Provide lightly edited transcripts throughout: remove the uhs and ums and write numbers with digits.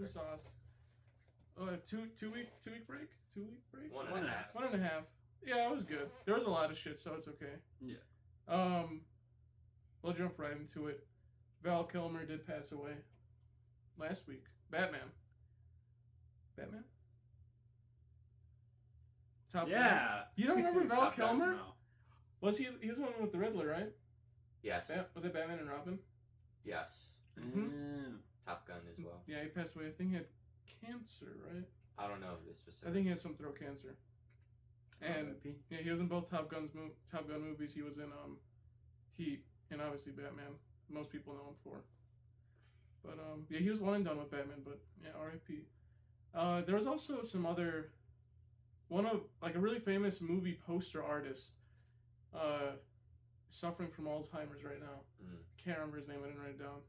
some sauce. 2-week break? 2-week break? 1.5. 1.5. Yeah, it was good. There was a lot of shit, so it's okay. Yeah. We'll jump right into it. Val Kilmer did pass away last week. Batman. Top Yeah. Gun. You don't remember Val Top Gun, Kilmer? No. Was he was the one with the Riddler, right? Yes. Was it Batman and Robin? Yes. Mhm. Top Gun as well. Yeah, he passed away. I think he had cancer, right? I don't know the specifics. I think he had some throat cancer. And R.I.P. yeah, he was in both Top Gun movies. He was in Heat and obviously Batman. Most people know him for. But yeah, he was one and done with Batman. But yeah, R.I.P. There was also some other a really famous movie poster artist, suffering from Alzheimer's right now. Can't remember his name. I didn't write it down.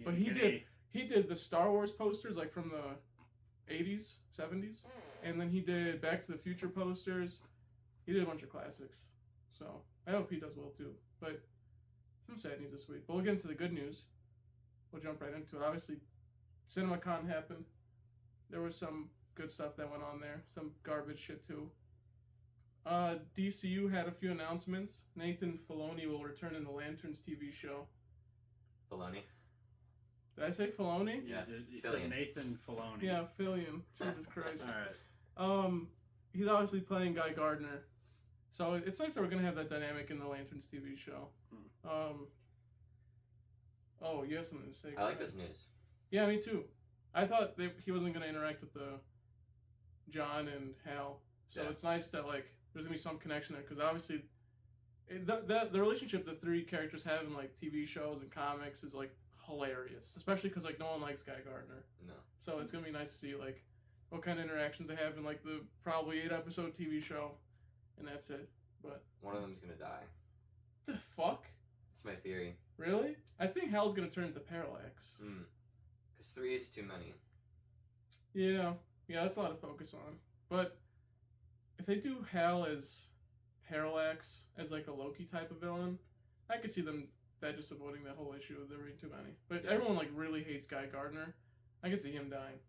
But he did the Star Wars posters like from the 80s, 70s, and then he did Back to the Future posters. He did a bunch of classics. So I hope he does well too. But some sad news this week. But we'll get into the good news. We'll jump right into it. Obviously, Cinemacon happened. There was some good stuff that went on there. Some garbage shit too. DCU had a few announcements. Nathan Filoni will return in the Lanterns TV show. Filoni. Did I say Filoni? Yeah, You said Nathan Filoni. Yeah, Fillion. Jesus Christ. All right. He's obviously playing Guy Gardner. So it's nice that we're going to have that dynamic in the Lanterns TV show. Oh, you have something to say? I like this news. Yeah, me too. I thought he wasn't going to interact with John and Hal. So Yeah. it's nice that there's going to be some connection there. Because obviously, the relationship the three characters have in TV shows and comics is hilarious. Especially because no one likes Guy Gardner. No. So it's going to be nice to see what kind of interactions they have in the probably 8-episode TV show. And that's it. But one of them's gonna die. The fuck? That's my theory. Really? I think Hal's gonna turn into Parallax. Because 3 is too many. Yeah, that's a lot to focus on. But if they do Hal as Parallax as a Loki type of villain, I could see that just avoiding that whole issue of there being too many. But everyone really hates Guy Gardner. I could see him dying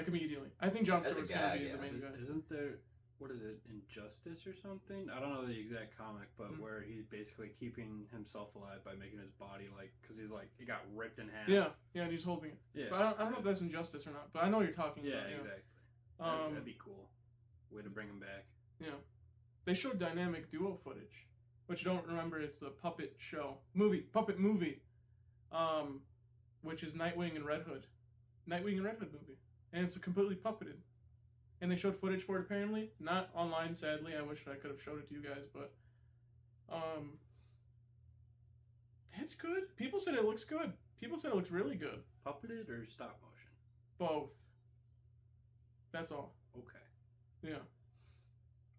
immediately. I think Jon Stewart's gonna be the main guy. Isn't there? What is it, Injustice or something? I don't know the exact comic, but where he's basically keeping himself alive by making his body because he's it got ripped in half. Yeah, and he's holding it. Yeah. But I don't know if that's Injustice or not, but I know what you're talking about. Yeah, exactly. That'd be cool. Way to bring him back. Yeah. They showed dynamic duo footage, which you don't remember, it's the puppet movie, which is Nightwing and Red Hood movie. And it's completely puppeted. And they showed footage for it apparently. Not online, sadly. I wish I could have showed it to you guys, but that's good. People said it looks good. People said it looks really good. Puppeted or stop motion? Both. That's all. Okay. Yeah.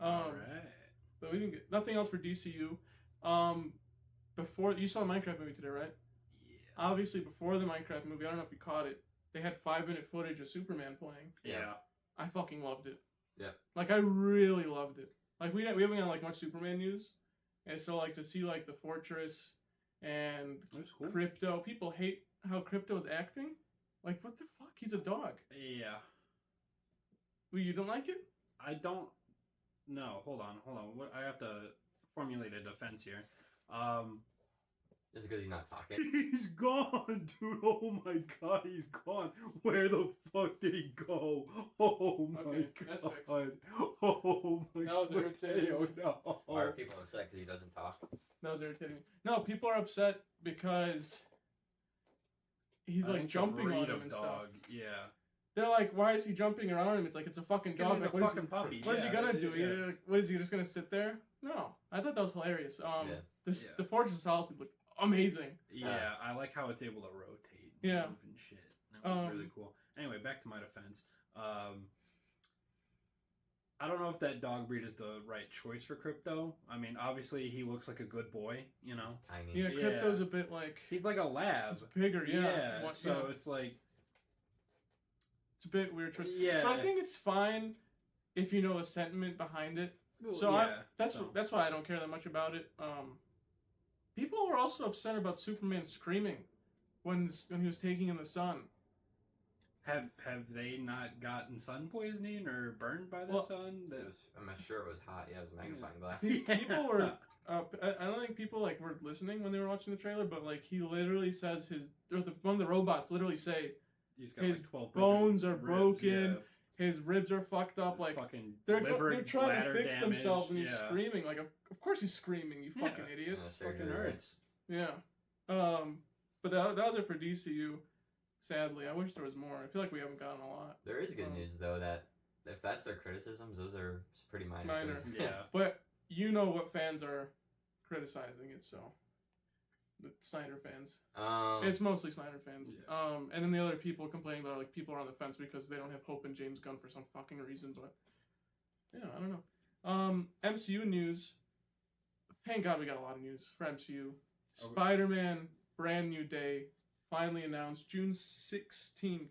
Alright. But we didn't get nothing else for DCU. Before you saw the Minecraft movie today, right? Yeah. Obviously, before the Minecraft movie, I don't know if you caught it. They had 5-minute footage of Superman playing. Yeah. I fucking loved it. Yeah. I really loved it. We haven't got much Superman news, and so to see the Fortress and Cool. Crypto. People hate how Crypto's acting. What the fuck? He's a dog. Yeah. Well, you don't like it? I don't. No, hold on. I have to formulate a defense here. Is it because he's not talking? He's gone, dude. Oh my god, he's gone. Where the fuck did he go? Oh my god. That's fixed. Oh my god. That was irritating. Oh no. Why are people upset because he doesn't talk? That was irritating. No, people are upset because he's jumping on him and dog. stuff. Yeah. They're like, why is he jumping around him? It's it's a fucking dog. He's a what fucking puppy. What is he gonna do? What is he just gonna sit there? No, I thought that was hilarious. The Fortress of Solitude looked amazing. Yeah, I like how it's able to rotate. Yeah. Move and shit. That was really cool. Anyway, back to my defense. I don't know if that dog breed is the right choice for Crypto. I mean, obviously he looks like a good boy, you know. He's tiny. Yeah, Crypto's a bit he's like a lab. He's bigger, yeah. It's it's a bit weird choice. Yeah. But I think it's fine if you know the sentiment behind it. So that's why I don't care that much about it. People were also upset about Superman screaming when he was taking in the sun. Have they not gotten sun poisoning or burned by the Well, sun? I'm sure it was hot. Yeah, it was a magnifying glass. People were. I don't think people like were listening when they were watching the trailer, but like he literally says one of the robots literally say He's got his like 12 bones are ribs, broken, yeah. his ribs are fucked up. Like fucking they're liver, trying to bladder fix damage, themselves, and he's yeah. screaming. Like of course he's screaming. You fucking Yeah. idiots. Yeah, Fucking surgery. nerds. Yeah. But that was it for DCU. Sadly, I wish there was more. I feel like we haven't gotten a lot. There is good news though that if that's their criticisms, those are pretty minor. things. Yeah. But you know what fans are criticizing it, so the Snyder fans. It's mostly Snyder fans. Yeah. And then the other people complaining about it, like people are on the fence because they don't have hope in James Gunn for some fucking reason. But yeah, I don't know. MCU news. Thank God we got a lot of news for MCU. Okay. Spider-Man Brand New Day finally announced June 16th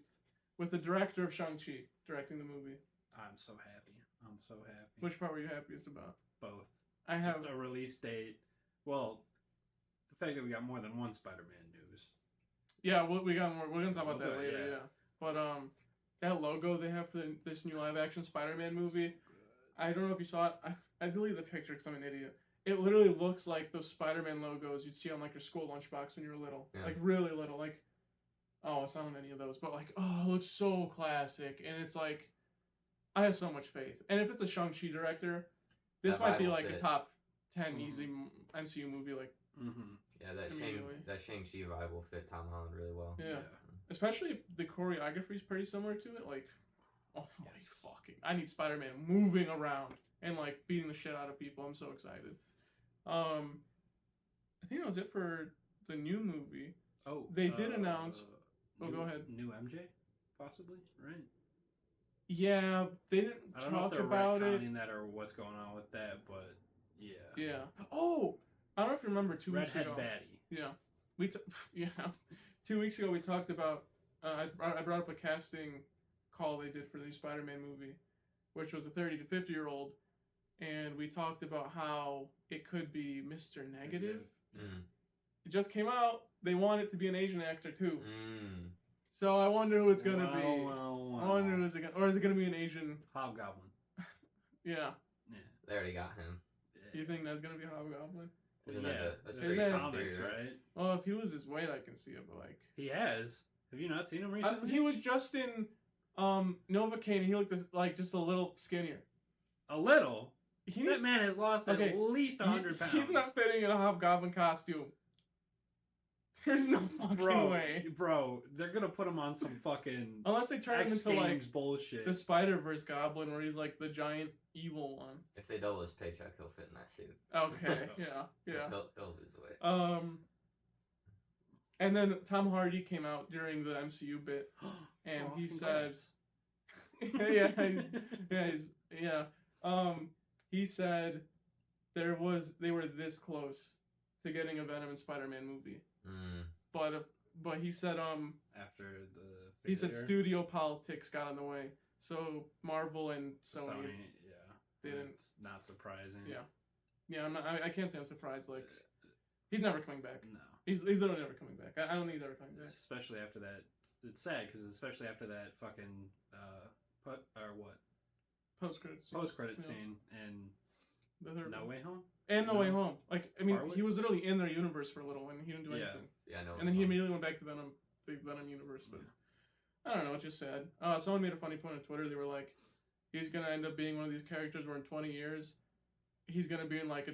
with the director of Shang-Chi directing the movie. I'm so happy. I'm so happy. Which part were you happiest about? Both. I have Just a release date. Well, the fact that we got more than one Spider-Man news. Yeah, we got more. We're gonna talk about that Okay, later. yeah. Yeah, but that logo they have for this new live-action Spider-Man movie, I don't know if you saw it. I deleted the picture because I'm an idiot. It literally looks like those Spider-Man logos you'd see on like your school lunchbox when you were little, Yeah. like really little. Like, oh, it's not on any of those, but like, oh, it looks so classic, and it's like, I have so much faith. And if it's a Shang-Chi director, this That might be vibe will like a fit. top 10 Mhm. easy MCU movie. Like, Mm-hmm. Yeah, that Immediately. Shang-Chi vibe will fit Tom Holland really well. yeah. Especially if the choreography is pretty similar to it. Like, oh my Yes. fucking! I need Spider-Man moving around and like beating the shit out of people. I'm so excited. I think that was it for the new movie. Oh, They did announce- Oh, go ahead. New MJ, possibly, right? Yeah, they didn't I don't know if talk they're about it. retconning that or what's going on with that, but yeah. Yeah. Oh, I don't know if you remember 2 weeks Redhead ago. baddie. Yeah, yeah. 2 weeks ago we talked about. I brought up a casting call they did for the new Spider-Man movie, which was a 30 to 50-year-old, and we talked about how it could be Mr. Negative. Mm. It just came out. They want it to be an Asian actor too. Mm. So I wonder who it's gonna be. Well. I wonder who is it gonna, or is it gonna be an Asian? Hobgoblin. Yeah. Yeah. They already got him. You think that's gonna be Hobgoblin? Isn't yeah. that that's Isn't pretty that- comics, theory, right? right? Well, if he loses weight, I can see it, but like. He has. Have you not seen him recently? He was just in Novocaine, and he looked like just a little skinnier. A little. He That needs- man has lost Okay, at least 100 pounds. He's not fitting in a Hobgoblin costume. There's no fucking way. Bro, they're gonna put him on some fucking Unless they turn him X into Games like bullshit. the Spider-Verse Goblin, where he's like the giant evil one. If they double his paycheck, he'll fit in that suit. Okay, yeah. He'll lose the weight. And then Tom Hardy came out during the MCU bit, and Oh, he said, congrats. he said they were this close to getting a Venom and Spider-Man movie, but he said After the he said failure, studio politics got in the way, so Marvel and Sony yeah, didn't. It's not surprising. Yeah, I can't say I'm surprised. Like, he's never coming back. No. He's literally never coming back. I don't think he's ever coming back. Especially after that, it's sad because especially after that fucking Post credits. post-credit Yeah. scene in The third No one. Way Home. And No Way Home. Like, I mean, Farwood? he was literally in their universe for a little, and he didn't do Yeah. anything. Yeah, I know. And then he immediately went back to Venom, the Venom universe. But I don't know. It's just sad. Someone made a funny point on Twitter. They were like, he's gonna end up being one of these characters where in 20 years, he's gonna be in like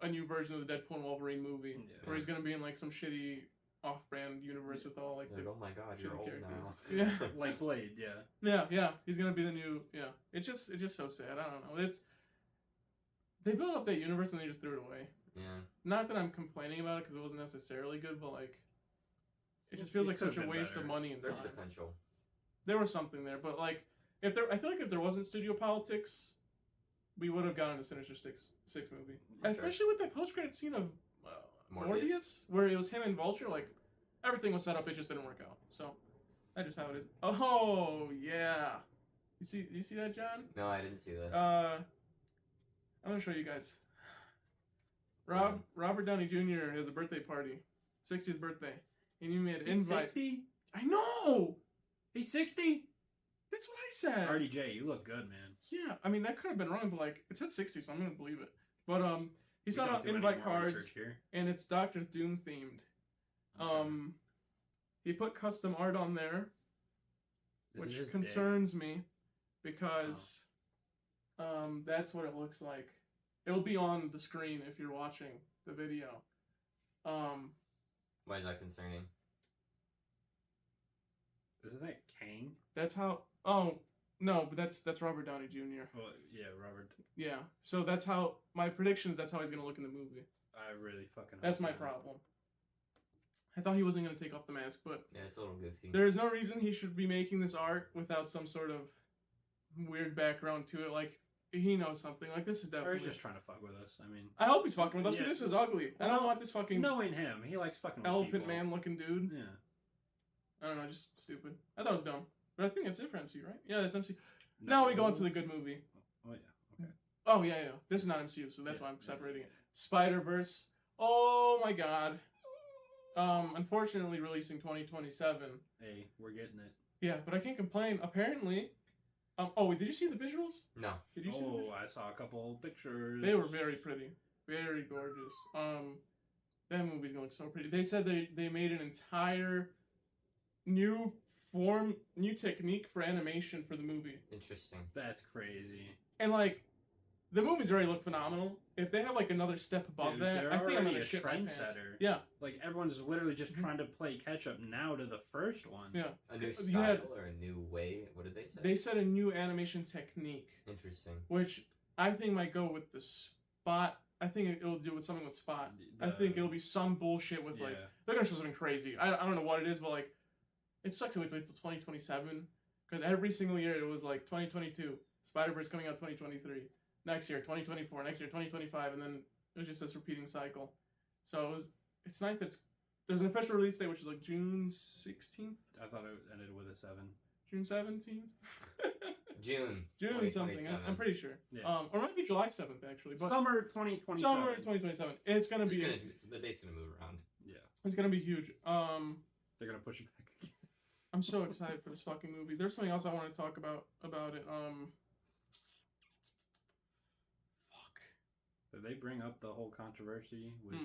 a new version of the Deadpool and Wolverine movie, Yeah. where he's gonna be in like some shitty off-brand universe with all like Like, the oh my god, you're shitty old characters. now. Yeah. Like Blade, yeah. Yeah. He's gonna be the new. Yeah. It's just so sad. I don't know. They built up that universe and they just threw it away. Yeah. Not that I'm complaining about it because it wasn't necessarily good, but like, it just feels It like such a could've been waste of better. money and There's time. potential. There was something there, but like, I feel like if there wasn't studio politics, we would have gotten a Sinister Six movie, Sure. especially with that post-credit scene of Morbius, where it was him and Vulture. Like, everything was set up, it just didn't work out. So that's just how it is. Oh yeah, you see that, John? No, I didn't see this. I'm gonna show you guys. Robert Downey Jr. has a birthday party, 60th birthday, and you made an invite. 60? I know. He's 60? That's what I said. RDJ, you look good, man. Yeah, I mean, that could have been wrong, but, like, it said 60, so I'm going to believe it. But, he's on invite cards, and it's Doctor Doom themed. Okay. He put custom art on there, which concerns me, because, that's what it looks like. It'll be on the screen if you're watching the video. Why is that concerning? Isn't that Kang? That's how. Oh no, but that's Robert Downey Jr. Well, yeah, Robert. Yeah, so that's how my prediction is. That's how he's gonna look in the movie. I really fucking. That's my problem. I thought he wasn't gonna take off the mask, but yeah, it's a little goofy. There is no reason he should be making this art without some sort of weird background to it. Like he knows something. Like this is definitely. Or he's just trying to fuck with us. I mean, I hope he's fucking with us, but this is ugly. I don't want this fucking. Knowing him, he likes fucking elephant man looking dude. Yeah. I don't know, just stupid. I thought it was dumb. But I think it's it for MCU, right? Yeah, it's MCU. Now we go into the good movie. Oh, yeah. Okay. Oh, yeah. This is not MCU, so that's why I'm separating it. Spider-Verse. Oh, my God. Unfortunately, releasing 2027. Hey, we're getting it. Yeah, but I can't complain. Apparently... wait, did you see the visuals? No. Did you see the visuals? I saw a couple pictures. They were very pretty. Very gorgeous. That movie's going to look so pretty. They said they made an entire... new technique for animation for the movie. Interesting. That's crazy. And like, the movies already look phenomenal. If they have like another step above that, I think I'm gonna shit my pants. Yeah. Like everyone's literally just trying to play catch up now to the first one. Yeah. A new style or a new way? What did they say? They said a new animation technique. Interesting. Which I think might go with the Spot. I think it'll do with something with Spot. I think it'll be some bullshit with like they're gonna show something crazy. I don't know what it is, but like. It sucks to wait until 2027, because every single year it was like 2022, Spider-Verse coming out 2023, next year 2024, next year 2025, and then it was just this repeating cycle. So it's nice that there's an official release date, which is like June 16th. I thought it ended with a 7. June 17th? June something, I'm pretty sure. Yeah. Or it might be July 7th, actually. But Summer 2027. Summer 2027. It's going to be... the date's going to move around. Yeah. It's going to be huge. They're going to push it back again. I'm so excited for this fucking movie. There's something else I want to talk about it. Fuck. Did they bring up the whole controversy with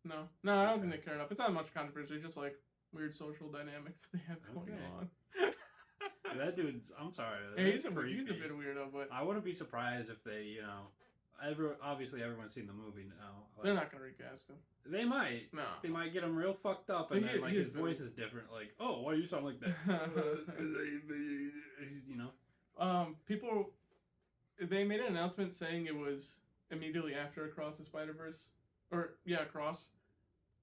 No, I don't think they care enough. It's not much controversy. It's just like weird social dynamics that they have going on. That dude's. I'm sorry. Yeah, he's a bit weirdo, but I wouldn't be surprised if they, obviously everyone's seen the movie now. Like, they're not gonna recast him. They might. No. They might get him real fucked up, and then his voice is different. Like, oh, why do you sound like that? People, they made an announcement saying it was immediately after Across the Spider-Verse, Across.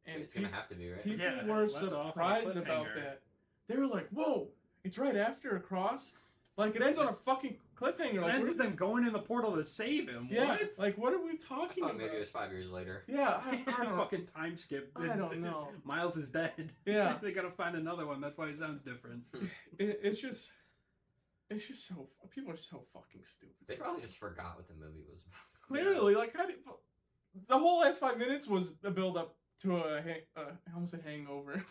And it's gonna have to be, right? People were surprised about that. They were like, "Whoa, it's right after Across." Like, it ends on a fucking cliffhanger. It ends with them going in the portal to save him. Yeah, what? Like, what are we talking about? Maybe it was 5 years later. Yeah, I don't fucking time skip. I don't know. Miles is dead. Yeah. They gotta find another one. That's why he sounds different. It's just so... People are so fucking stupid. They probably just forgot what the movie was about. Clearly, like, the whole last 5 minutes was a build-up to I almost said hangover.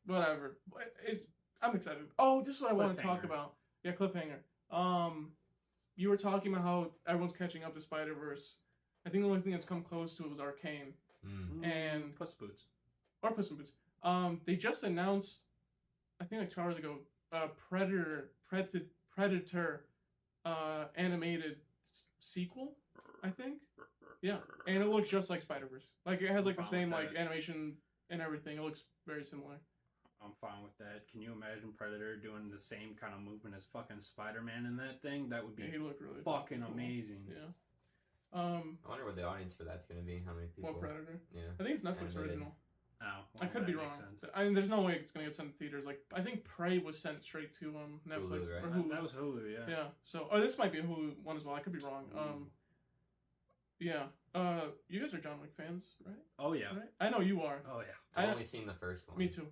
Whatever. I'm excited. Oh, this is what I want to talk about. Yeah, cliffhanger. You were talking about how everyone's catching up to Spider-Verse. I think the only thing that's come close to it was Arcane. And Puss Boots. Or Puss in Boots. They just announced, I think like 2 hours ago, Predator animated sequel, I think. Yeah. And it looks just like Spider-Verse. Like, it has like the same like animation and everything. It looks very similar. I'm fine with that. Can you imagine Predator doing the same kind of movement as fucking Spider-Man in that thing? That would be he looked really fucking cool. amazing. Yeah. I wonder what the audience for that's going to be. How many people? What Predator? Yeah. I think it's Netflix original. Oh, well, I could be wrong. I mean, there's no way it's going to get sent to theaters. Like, I think Prey was sent straight to Netflix. Hulu, right? Or Hulu. That was Hulu, yeah. Yeah. So, this might be a Hulu one as well. I could be wrong. Yeah. You guys are John Wick fans, right? Oh, yeah. Right? I know you are. Oh, yeah. I've only seen the first one. Me too.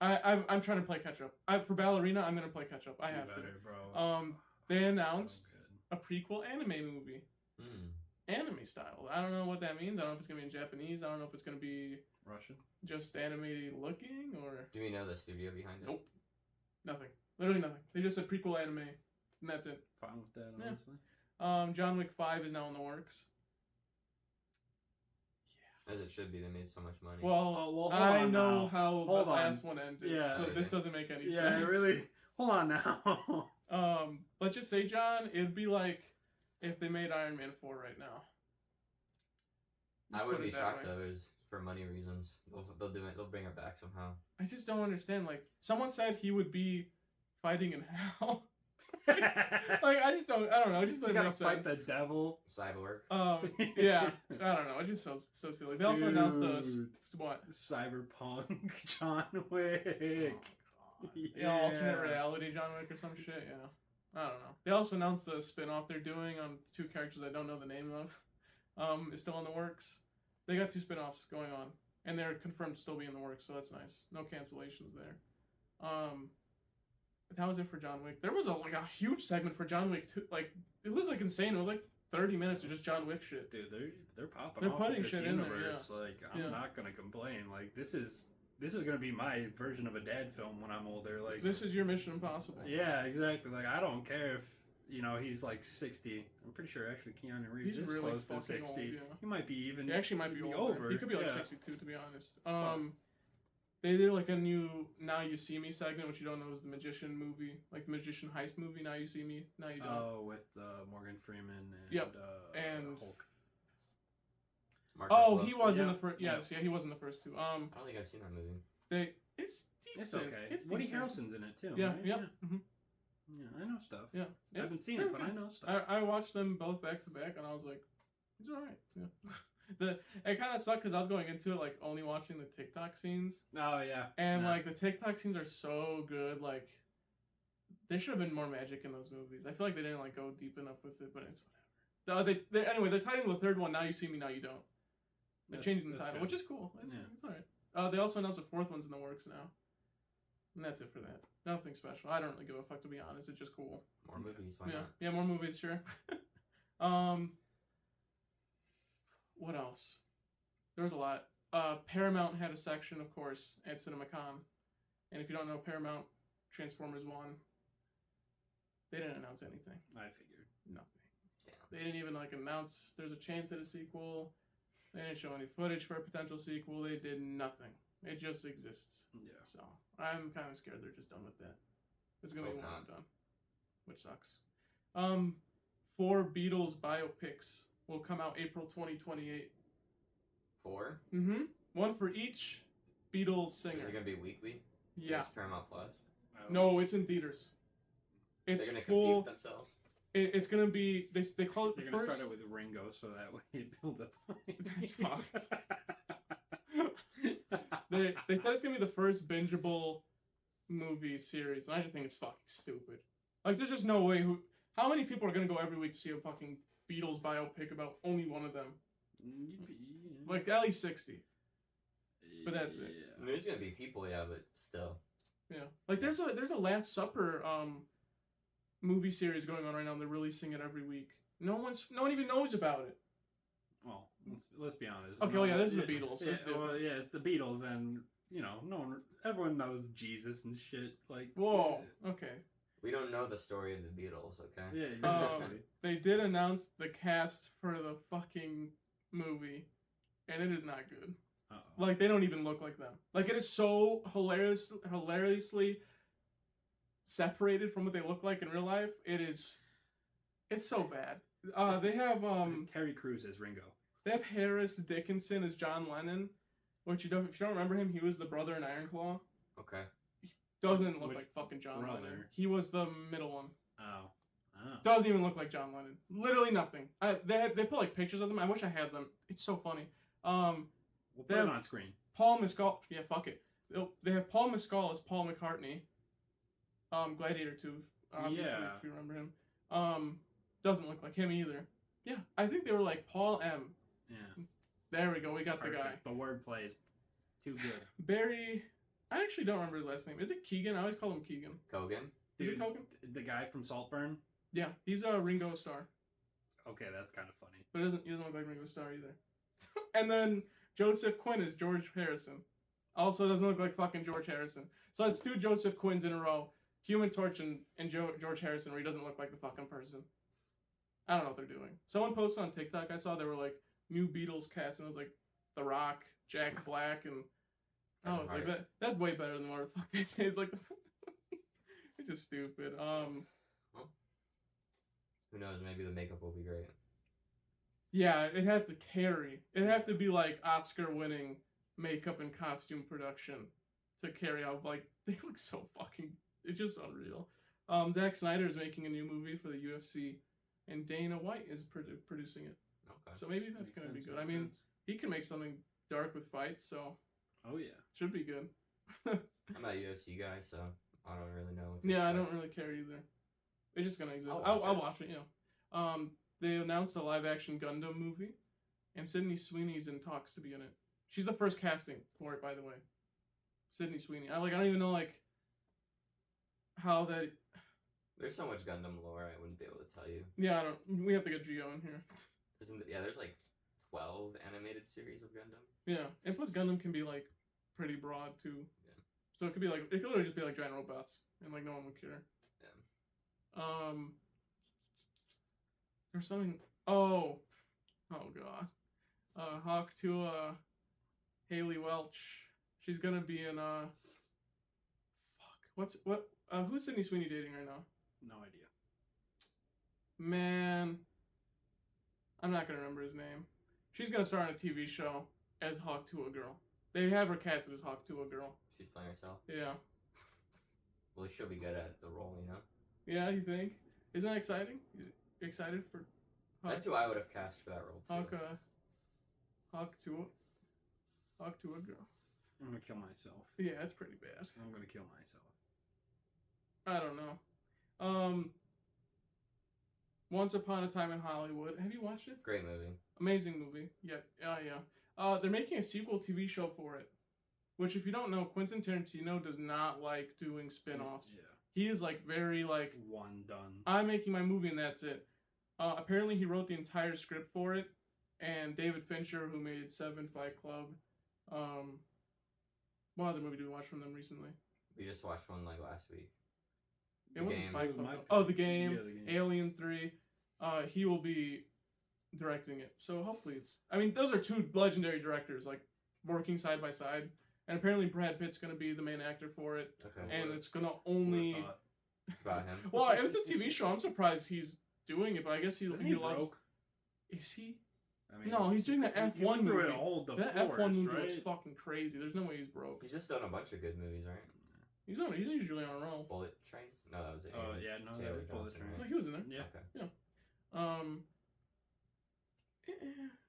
I'm trying to play catch up. For Ballerina, I'm gonna play catch up. I have to. Bro. They announced a prequel anime movie, anime style. I don't know what that means. I don't know if it's gonna be in Japanese. I don't know if it's gonna be Russian? Just anime looking, or Do we know the studio behind it? nope, nothing. Literally nothing. They just said prequel anime, and that's it. Fine with that, Yeah. honestly. John Wick 5 is now in the works. As it should be. They made so much money. Well, hold I on know now. how Hold the on. last one ended, Yeah. so this doesn't make any sense. Yeah, really. Hold on now. Let's just say, John, it'd be like if they made Iron Man 4 right now. I wouldn't be shocked way. though. It was for money reasons. They'll do it. They'll bring it back somehow. I just don't understand. Like, someone said he would be fighting in hell. Like, I don't know. It just doesn't gotta make fight sense. the devil. Cyborg. Yeah, I don't know. It's just so silly. They also announced Dude. what? Cyberpunk John Wick. Yeah, alternate reality John Wick or some shit. Yeah, I don't know. They also announced the spin-off they're doing on 2 characters I don't know the name of. Is still in the works. They got 2 spin-offs going on, and they're confirmed to still be in the works, so that's nice. No cancellations there. That was it for John Wick. There was a huge segment for John Wick too. Like, it was like insane. It was like 30 minutes of just John Wick shit. Dude, they're popping. They're off putting with this shit in there, universe. yeah. Like, I'm not gonna complain. Like, this is gonna be my version of a dad film when I'm older. Like, This is your Mission Impossible. yeah, exactly. Like, I don't care if he's like 60. I'm pretty sure actually Keanu Reeves He's is really close to fucking 60. old, yeah. He might be even. He actually might be older. He could be like 62, to be honest. They did like a new Now You See Me segment, which you don't know is the Magician movie, like the Magician heist movie. Now You See Me, Now You Don't. Oh, with Morgan Freeman and Yep. And Hulk. Mark Oh, Ruffalo. he was in Yeah. the first. Yes, yeah, he was in the first 2. I don't think I've seen that movie. It's decent. It's okay. It's Woody decent. Harrelson's in it too. Yeah, right? yeah. Yeah. Mm-hmm. Yeah, I know stuff. Yeah, I haven't seen it, but I know stuff. I watched them both back to back, and I was like, it's alright. Yeah. It kind of sucked because I was going into it like only watching the TikTok scenes, Oh yeah. and Yeah. like the TikTok scenes are so good. Like, there should have been more magic in those movies. I feel like they didn't like go deep enough with it, but it's whatever. Anyway, they're titling the 3rd one "Now You See Me, Now You Don't." They're changing the title, good. which is cool. It's Yeah. alright. They also announced the 4th one's in the works now, and that's it for that. Nothing special. I don't really give a fuck, to be honest. It's just cool. More movies. Why Yeah, not? yeah, more movies, sure. What else? There was a lot. Paramount had a section, of course, at Cinemacon, and if you don't know Paramount, Transformers 1, they didn't announce anything. I figured. Nothing. Damn. They didn't even announce there's a chance at a sequel. They didn't show any footage for a potential sequel. They did nothing. It just exists. Yeah. So I'm kind of scared they're just done with that. It's gonna be Hope one not. and done, which sucks. 4 Beatles biopics will come out April 2028. 4? Mm-hmm. One for each Beatles Is singer. it gonna be weekly? Yeah. Just Paramount Plus. No, it's in theaters. It's They're gonna full. compete with themselves. It's gonna be. They call it the They're gonna first. start it with Ringo, so that way it builds up. That's fucked. They said it's gonna be the first bingeable movie series, and I just think it's fucking stupid. Like, there's just no way. How many people are gonna go every week to see a fucking Beatles biopic about only one of them? Like, at least 60. But that's it. I mean, there's gonna be people, yeah, but still. Yeah. Like, there's a Last Supper movie series going on right now. And they're releasing it every week. No one even knows about it. Well, let's be honest. Okay, well, yeah, this is the Beatles. So Yeah, it's different. well, yeah, it's the Beatles, and everyone knows Jesus and shit. Like, Whoa. Okay. We don't know the story of the Beatles, okay? Yeah, exactly. They did announce the cast for the fucking movie, and it is not good. Uh-oh. Like, they don't even look like them. Like, it is so hilariously separated from what they look like in real life. It's so bad. They have Terry Crews as Ringo. They have Harris Dickinson as John Lennon, which if you don't remember him, he was the brother in Iron Claw. Okay. Doesn't look Which like fucking John brother? Lennon. He was the middle one. Oh. Doesn't even look like John Lennon. Literally nothing. They put like pictures of them. I wish I had them. It's so funny. We'll put it on screen. Paul Mescal. Yeah, fuck it. They have Paul Mescal as Paul McCartney. Gladiator 2. Obviously, Yeah. if you remember him. Doesn't look like him either. Yeah, I think they were like Paul M. Yeah. There we go. We got Perfect. the guy. The wordplay is too good. Barry. I actually don't remember his last name. Is it Keegan? I always call him Keegan. Kogan? Is Dude, it Kogan? The guy from Saltburn? Yeah, he's a Ringo Starr. Okay, that's kind of funny. But he doesn't look like Ringo Starr either. And then Joseph Quinn is George Harrison. Also doesn't look like fucking George Harrison. So it's 2 Joseph Quinns in a row. Human Torch and George Harrison, where he doesn't look like the fucking person. I don't know what they're doing. Someone posted on TikTok, I saw they were like new Beatles cast, and it was like The Rock, Jack Black, and I was like, that's way better than what the fuck they say. It's like, it's just stupid. Well, who knows? Maybe the makeup will be great. Yeah, it'd have to carry. It'd have to be like Oscar-winning makeup and costume production to carry out. Like, they look so fucking. It's just unreal. Zack Snyder is making a new movie for the UFC, and Dana White is producing it. Okay. So maybe that's gonna be good. I mean, he can make something dark with fights, so. Oh yeah. Should be good. I'm not a UFC guy, so I don't really know. Yeah, I don't really care either. It's just gonna exist. I'll watch it. Yeah. They announced a live-action Gundam movie, and Sydney Sweeney's in talks to be in it. She's the first casting for it, by the way. Sydney Sweeney. I don't even know like how that. There's so much Gundam lore, I wouldn't be able to tell you. Yeah, I don't. We have to get Gio in here. There's like 12 animated series of Gundam. Yeah, and plus Gundam can be like pretty broad too. Yeah. So it could be like it could literally just be like giant robots, and like no one would care. Yeah. There's something. Oh god. Hawk to Haley Welch. She's gonna be in who's Sydney Sweeney dating right now? No idea. Man, I'm not gonna remember his name. She's gonna star on a TV show as Hawk to a girl. They have her casted as Hawk to a girl. She's playing herself. Yeah. Well, she'll be good at the role, you know. Yeah, you think? Isn't that exciting? You excited for? Hawk? That's who I would have cast for that role too. Hawk to a girl. I'm gonna kill myself. Yeah, that's pretty bad. I'm gonna kill myself. I don't know. Once Upon a Time in Hollywood. Have you watched it? Great movie. Amazing movie. Yeah. Yeah. They're making a sequel TV show for it. Which, if you don't know, Quentin Tarantino does not like doing spin-offs. Yeah. He is like very like one done. I'm making my movie and that's it. Apparently he wrote the entire script for it, and David Fincher, who made Seven, Fight Club. What other movie did we watch from them recently? We just watched one like last week. It wasn't Game. Fight Club. It was Oh, The Game, Yeah, The Game. Aliens 3. He will be directing it. So hopefully it's... I mean, those are 2 legendary directors, like, working side by side. And apparently Brad Pitt's going to be the main actor for it. Okay. And it's going to only... About him. Well, it was a TV show. I'm surprised he's doing it, but I guess he loves... broke? Is he? I mean, No, he's doing the F1 movie. That F1 F1 movie looks fucking crazy. There's no way he's broke. He's just done a bunch of good movies, right? He's usually on a roll. Bullet Train? No, that was it. Oh yeah, no, that was Bullet Train. No, he was in there. Yeah. Okay.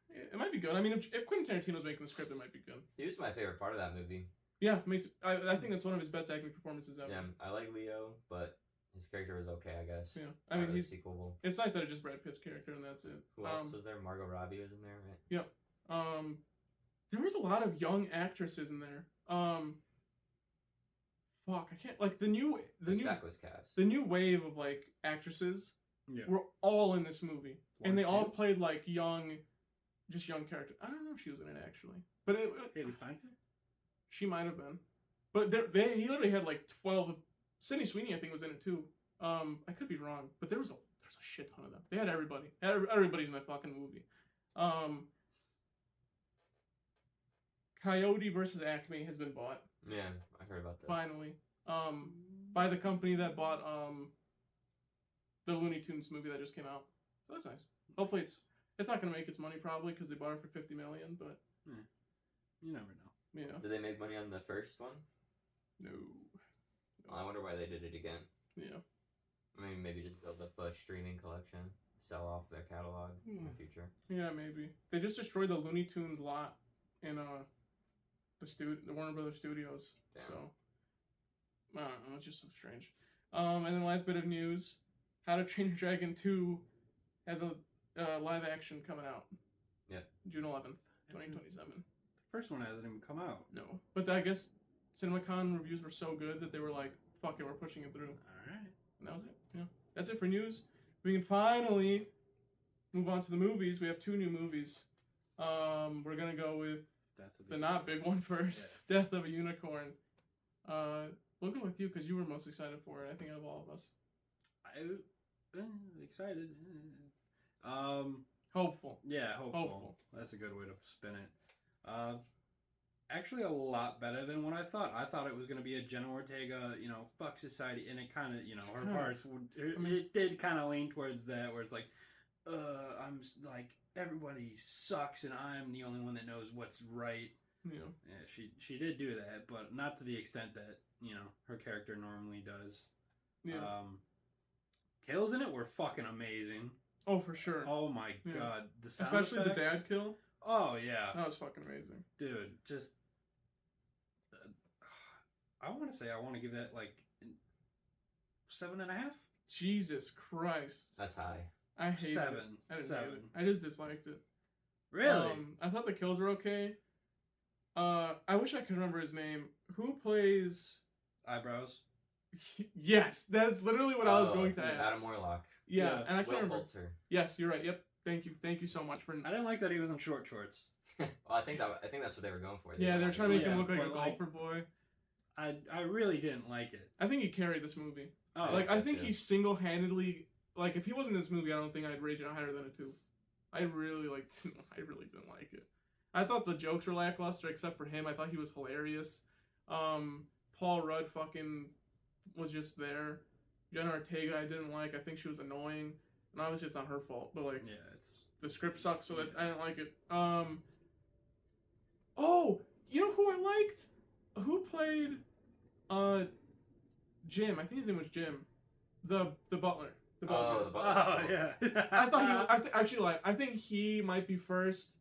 It might be good. I mean, if Quentin Tarantino's making the script, it might be good. He was my favorite part of that movie. Yeah, I think that's one of his best acting performances ever. Yeah, I like Leo, but his character was okay, I guess. Yeah, I mean, he's sequel. It's nice that it's just Brad Pitt's character and that's it. Who else was there? Margot Robbie was in there, right? Yeah. There was a lot of young actresses in there. Fuck, I can't the new was cast. The new wave of like actresses were all in this movie, and they all played like young characters. I don't know if she was in it actually, but Haley Steinfeld? She might have been, but he literally had like 12. Sydney Sweeney I think was in it too. I could be wrong, but there's a shit ton of them. They had everybody. Everybody's in that fucking movie. Coyote versus Acme has been bought. Yeah, I heard about that. Finally. By the company that bought the Looney Tunes movie that just came out. So that's nice. Hopefully it's not gonna make its money probably because they bought it for $50 million, but you never know. Yeah. Did they make money on the first one? No. Well, I wonder why they did it again. Yeah. I mean, maybe just build up a streaming collection, sell off their catalog in the future. Yeah, maybe. They just destroyed the Looney Tunes lot in the Warner Brothers Studios. Damn. So I don't know, it's just so strange. And then last bit of news: How to Train Your Dragon 2 has a live action coming out. Yeah. June 11th, 2027. The first one hasn't even come out. No, but I guess Cinemacon reviews were so good that they were like, "Fuck it, we're pushing it through." All right. And that was it. Yeah, that's it for news. We can finally move on to the movies. We have 2 new movies. We're gonna go with the not big one first. Yeah. Death of a Unicorn. We'll go with you because you were most excited for it. I think out of all of us. Excited. Hopeful. Yeah, hopeful. That's a good way to spin it. Actually, a lot better than what I thought. I thought it was going to be a Jenna Ortega, fuck society, and it kind of, her parts, it did kind of lean towards that, where it's like, I'm like, everybody sucks, and I'm the only one that knows what's right. Yeah, she did do that, but not to the extent that, her character normally does. Yeah. Kills in it were fucking amazing. Oh, for sure. Oh my god. The sound especially effects. The dad kill. Oh, yeah. That was fucking amazing. Dude, just... I want to give that, 7.5? Jesus Christ. That's high. I hate 7. it. I didn't 7. hate it. I just disliked it. Really? I thought the kills were okay. I wish I could remember his name. Who plays... Eyebrows? Yes, that's literally what I was going to ask. Adam Warlock. Yeah, and I can't Will remember. Poulter. Yes, you're right. Yep. Thank you so much for. I didn't like that he was in short shorts. Well, I think that's what they were going for. They're trying to make him look like a golfer boy. I really didn't like it. I think he carried this movie. Oh, I think he single-handedly. If he wasn't in this movie, I don't think I'd rate it higher than a 2. I really didn't like it. I thought the jokes were lackluster, except for him. I thought he was hilarious. Paul Rudd fucking was just there. Jenna Ortega I didn't like. I think she was annoying. And obviously it's not her fault, but it's the script sucks, so that I didn't like it. Oh, you know who I liked? Who played Jim? I think his name was Jim. The butler. The butler. Oh, the butler. Oh, yeah. I thought I think he might be first,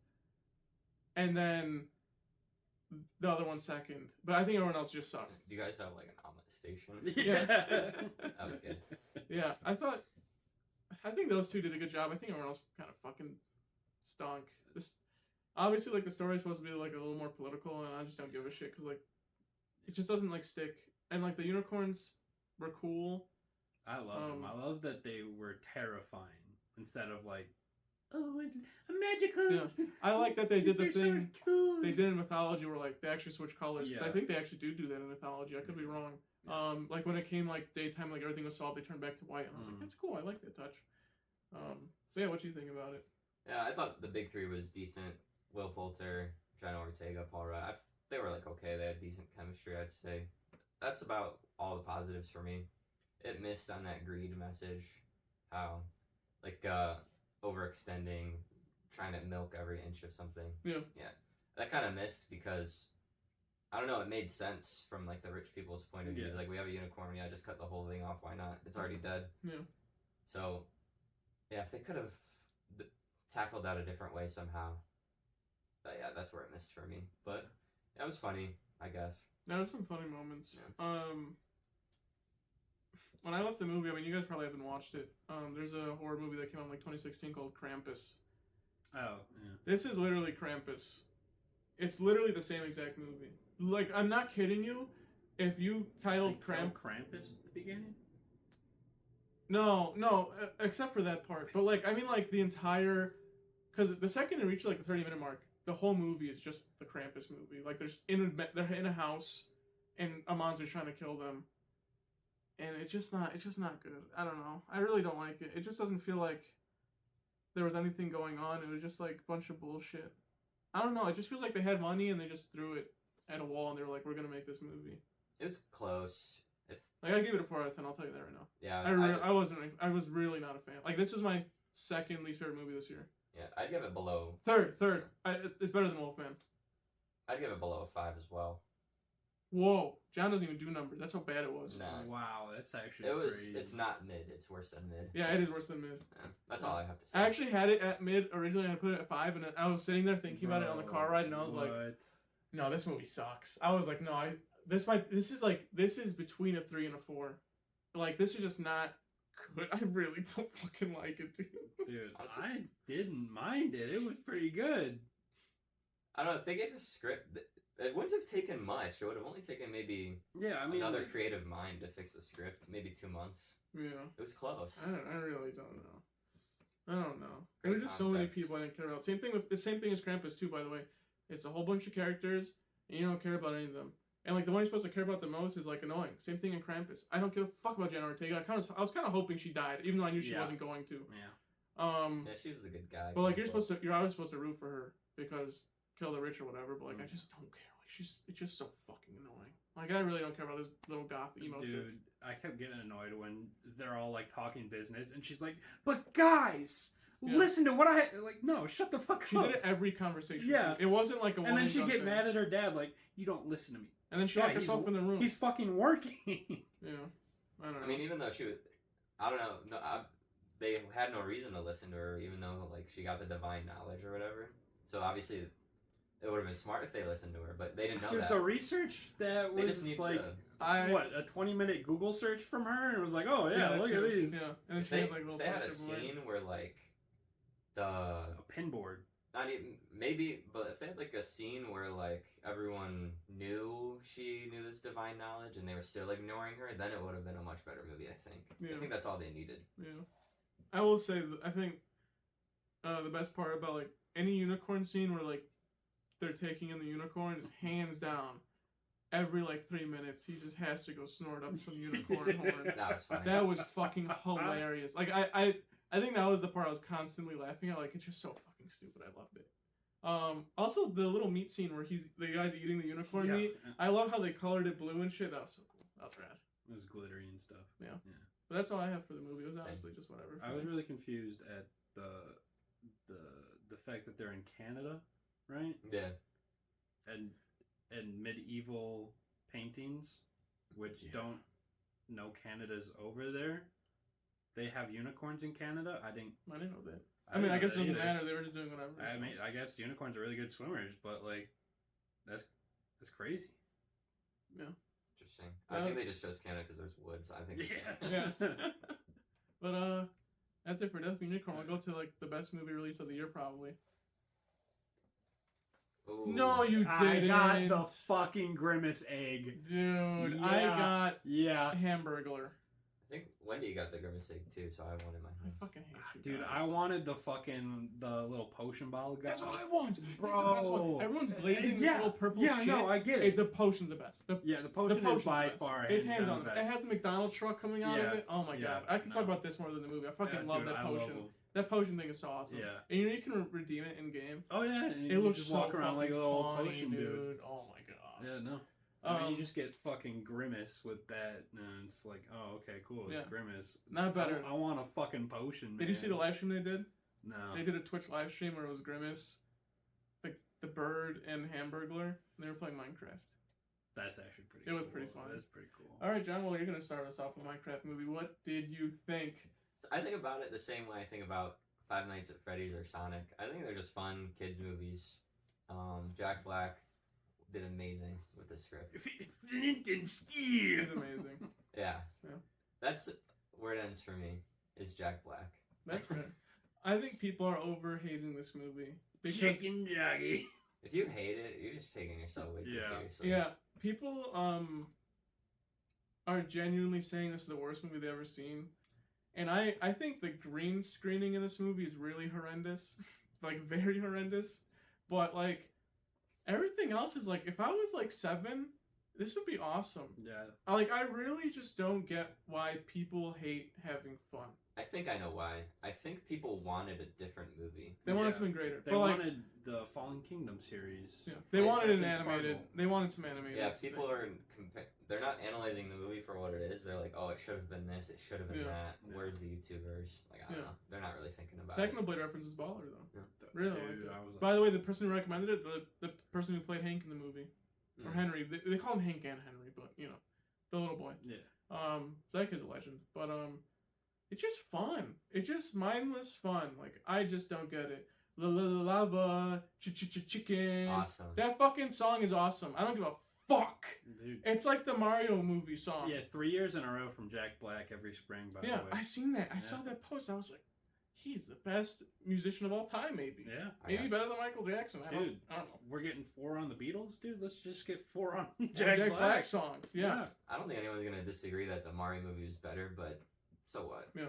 and then the other one second. But I think everyone else just sucked. Do you guys have an omelet station? Yeah. That was good. Yeah, I think those two did a good job. I think everyone else kind of fucking stunk. Obviously, the story is supposed to be a little more political, and I just don't give a shit because it just doesn't stick. And the unicorns were cool. I love them. I love that they were terrifying instead of oh, a magical. Yeah, I like that they did the thing they did in mythology where they actually switch colors. Because I think they actually do that in mythology. I could be wrong. Yeah. When it came daytime, everything was solved, they turned back to white, and I was like, that's cool. I like that touch. Yeah, what do you think about it? Yeah, I thought the big three was decent. Will Poulter, Jenna Ortega, Paul Rudd. They were okay. They had decent chemistry, I'd say. That's about all the positives for me. It missed on that greed message. How, overextending, trying to milk every inch of something. Yeah. Yeah. That kind of missed because, I don't know, it made sense from, the rich people's point of view. Yeah. We have a unicorn, just cut the whole thing off. Why not? It's already dead. Yeah. So, yeah, if they could have tackled that a different way somehow. But yeah, that's where it missed for me. But it was funny, I guess. There were some funny moments. Yeah. When I left the movie, you guys probably haven't watched it. There's a horror movie that came out in 2016 called Krampus. Oh, yeah. This is literally Krampus. It's literally the same exact movie. I'm not kidding you. If you titled Krampus at the beginning? No, except for that part. But the entire, because the second it reaches the 30-minute mark, the whole movie is just the Krampus movie. They're in a house, and a monster's trying to kill them, and it's just not good. I don't know. I really don't like it. It just doesn't feel like there was anything going on. It was just a bunch of bullshit. I don't know. It just feels like they had money and they just threw it at a wall and they were like, we're gonna make this movie. It was close. I give it a 4 out of 10. I'll tell you that right now. Yeah, I was really not a fan. This is my second least favorite movie this year. Yeah, I'd give it below. Third. It's better than Wolfman. I'd give it below a 5 as well. Whoa, John doesn't even do numbers. That's how bad it was. Nah. Wow, that's actually crazy. It's not mid. It's worse than mid. Yeah, it is worse than mid. Yeah, that's all I have to say. I actually had it at mid originally. I put it at 5, and then I was sitting there thinking about it on the car ride, and I was like, no, this movie sucks. I was like, no, this is between a 3 and a 4. This is just not good. I really don't fucking like it, dude. Dude, I didn't mind it. It was pretty good. I don't know, if they gave a script, it wouldn't have taken much. It would have only taken maybe another creative mind to fix the script. Maybe 2 months. Yeah. It was close. I really don't know. I don't know. There were just so many people I didn't care about. Same thing as Krampus too, by the way. It's a whole bunch of characters, and you don't care about any of them. And like the one you're supposed to care about the most is like annoying. Same thing in Krampus. I don't give a fuck about Jenna Ortega. I was kind of hoping she died, even though I knew she wasn't going to. Yeah. Yeah, she was a good guy. But like you're always supposed to root for her because kill the rich or whatever. But like I just don't care. Like it's just so fucking annoying. Like I really don't care about this little goth emo Dude, chick. I kept getting annoyed when they're all like talking business, and she's like, "But guys, listen to what I like." No, shut the fuck up. She did it every conversation. Yeah, it wasn't like a. And then she'd get mad at her dad, like, "You don't listen to me." And then she locked herself in the room. He's fucking working. Yeah, I don't know. I mean, even though she was, I don't know. No, they had no reason to listen to her, even though like she got the divine knowledge or whatever. So obviously, it would have been smart if they listened to her, but they didn't know that. The research that was like a 20-minute Google search from her, and it was like, oh yeah, look at these. Yeah, and then if they had a scene where like a pin board. Not even maybe, but if they had like a scene where like everyone knew she knew this divine knowledge and they were still ignoring her, then it would have been a much better movie. I think. Yeah. I think that's all they needed. Yeah, I will say I think the best part about like any unicorn scene where like they're taking in the unicorn is hands down. Every like 3 minutes, he just has to go snort up some unicorn horn. That was funny. That was fucking hilarious. Like I think that was the part I was constantly laughing at. Like it's just so fucking stupid. I loved it. Also the little meat scene where the guy's eating the unicorn meat. I love how they colored it blue and shit. That was so cool. That was rad. It was glittery and stuff. Yeah. But that's all I have for the movie. It was honestly just whatever. I was really confused at the fact that they're in Canada, right? Yeah. And medieval paintings, which don't know Canada's over there. They have unicorns in Canada. I didn't know that. I mean, I guess it doesn't matter. They were just doing whatever. I mean, I guess unicorns are really good swimmers, but like, that's crazy. Yeah. Interesting. I think they just chose Canada because there's woods. I think. Yeah. But that's it for Death of a Unicorn. We'll go to like the best movie release of the year probably. Ooh. No, you didn't. I got the fucking Grimace egg. Dude, yeah. I got Hamburglar. I think Wendy got the Grimace egg too, so I wanted mine. I fucking hate you Dude, guys. I wanted the little potion bottle guy. That's what I want, bro. Everyone's glazing this little purple shit. Yeah, no, I get it. The potion's the best. The potion is by far it's hands on. It has the McDonald's truck coming out of it. Oh my god, I can talk about this more than the movie. I fucking love that potion. That potion thing is so awesome. Yeah. And you can redeem it in game. Oh yeah, and it looks just so walk around like a little funny, potion dude. Oh my god. Yeah, no. I mean, you just get fucking Grimace with that, and it's like, oh, okay, cool, it's Grimace. Not better. I want a fucking potion, man. Did you see the live stream they did? No. They did a Twitch live stream where it was Grimace, the bird, and Hamburglar, and they were playing Minecraft. That's actually pretty cool. It was pretty fun. That's pretty cool. All right, John, well, you're going to start us off with Minecraft movie. What did you think? So I think about it the same way I think about Five Nights at Freddy's or Sonic. I think they're just fun kids movies. Jack Black did amazing with the script. It's amazing. Yeah. That's where it ends for me, is Jack Black. That's fair. I think people are over hating this movie. Chicken Jaggy. If you hate it, you're just taking yourself way too seriously. Yeah. People are genuinely saying this is the worst movie they've ever seen. And I think the green screening in this movie is really horrendous. Like, very horrendous. But, like, everything else is, like, if I was, like, 7, this would be awesome. Yeah. Like, I really just don't get why people hate having fun. I think I know why. I think people wanted a different movie. They wanted something greater. They wanted the Fallen Kingdom series. Yeah. They wanted an animated. They wanted some animated. Yeah, people are they're not analyzing the movie for what it is. They're like, oh, it should have been this. It should have been that. Yeah. Where's the YouTubers? Like, I don't know. They're not really thinking about Technoblade reference is baller though. Yeah. Really liked it. By the way, the person who recommended it, the person who played Hank in the movie, or Henry, they call him Hank and Henry, but you know, the little boy. Yeah. So that kid's a legend. But it's just fun. It's just mindless fun. Like, I just don't get it. Lava, chicken. Awesome. That fucking song is awesome. I don't give a fuck. Dude. It's like the Mario movie song. Yeah, 3 years in a row from Jack Black every spring, by the way. Yeah, I seen that. I saw that post. I was like, he's the best musician of all time, maybe. Yeah. Maybe better than Michael Jackson. I don't know. We're getting 4 on the Beatles, dude. Let's just get 4 on Jack Black songs. Yeah. I don't think anyone's going to disagree that the Mario movie was better, but so what? Yeah.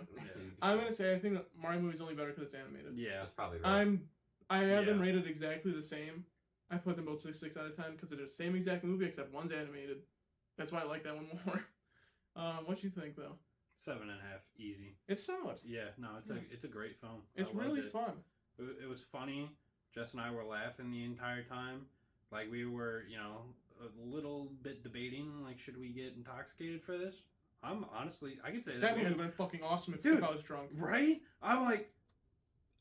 I'm going to say I think the Mario movie is only better because it's animated. Yeah. That's probably right. I have them rated exactly the same, I put them both 6 out of 10 because they're the same exact movie except one's animated. That's why I like that one more. What you think though? 7.5, easy. It's solid. Yeah, no, it's a great film. It's really fun. It was funny. Jess and I were laughing the entire time. Like we were, a little bit debating, like, should we get intoxicated for this? I'm honestly, I could say that would have been fucking awesome if I was drunk. Right? I'm like,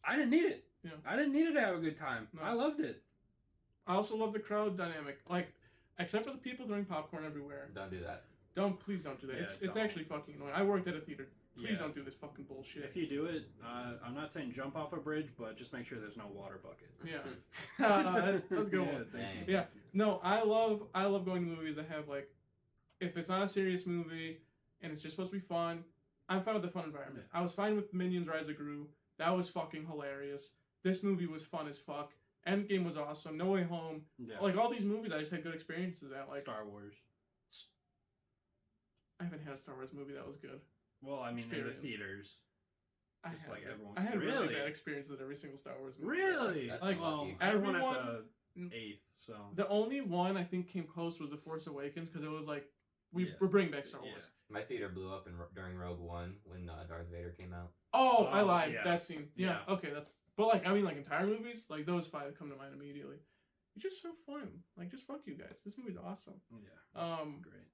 I didn't need it. Yeah. I didn't need it to have a good time. No. I loved it. I also love the crowd dynamic. Like, except for the people throwing popcorn everywhere. Don't do that. Please don't do that. Yeah, it's actually fucking annoying. I worked at a theater. Please don't do this fucking bullshit. If you do it, I'm not saying jump off a bridge, but just make sure there's no water bucket. Yeah. Let's go. Yeah. No, I love going to movies that have, like, if it's not a serious movie and it's just supposed to be fun, I'm fine with the fun environment. Yeah. I was fine with Minions Rise of Gru. That was fucking hilarious. This movie was fun as fuck. Endgame was awesome. No Way Home. Yeah. Like, all these movies I just had good experiences at. Like Star Wars. I haven't had a Star Wars movie that was good. Well, I mean, in the theaters. I had really bad experiences at every single Star Wars movie. Really? That's like, everyone at the 8th, so. The only one I think came close was The Force Awakens, because it was like, we're bringing back Star Wars. My theater blew up during Rogue One when Darth Vader came out. Oh, I lied. Yeah. That scene. Yeah. Okay, that's... But, like, I mean, like, entire movies, like, those 5 come to mind immediately. It's just so fun. Like, just fuck you guys. This movie's awesome. Yeah. Great.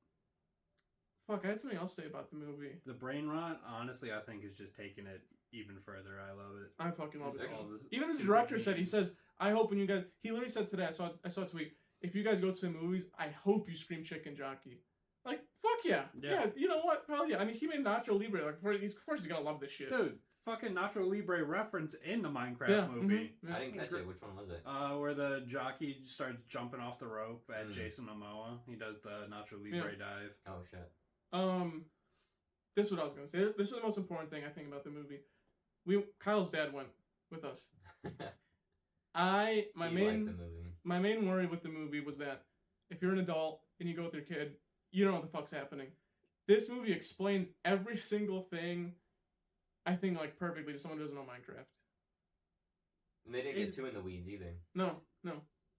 Fuck, I had something else to say about the movie. The brain rot, honestly, I think is just taking it even further. I love it. I fucking love it. Even the director said, he says, I hope when you guys... He literally said today, I saw a tweet, if you guys go to the movies, I hope you scream chicken jockey. Like, fuck yeah. Yeah, you know what? Hell yeah. I mean, he made Nacho Libre. Like, of course he's gonna love this shit. Dude, fucking Nacho Libre reference in the Minecraft movie. Mm-hmm. I didn't catch it. Which one was it? Where the jockey starts jumping off the rope at Jason Momoa. He does the Nacho Libre dive. Oh, shit. This is what I was gonna say. This is the most important thing I think about the movie. Kyle's dad went with us. My main worry with the movie was that if you're an adult and you go with your kid, you don't know what the fuck's happening. This movie explains every single thing, I think, like, perfectly to someone who doesn't know Minecraft. And they didn't get too in the weeds either. No.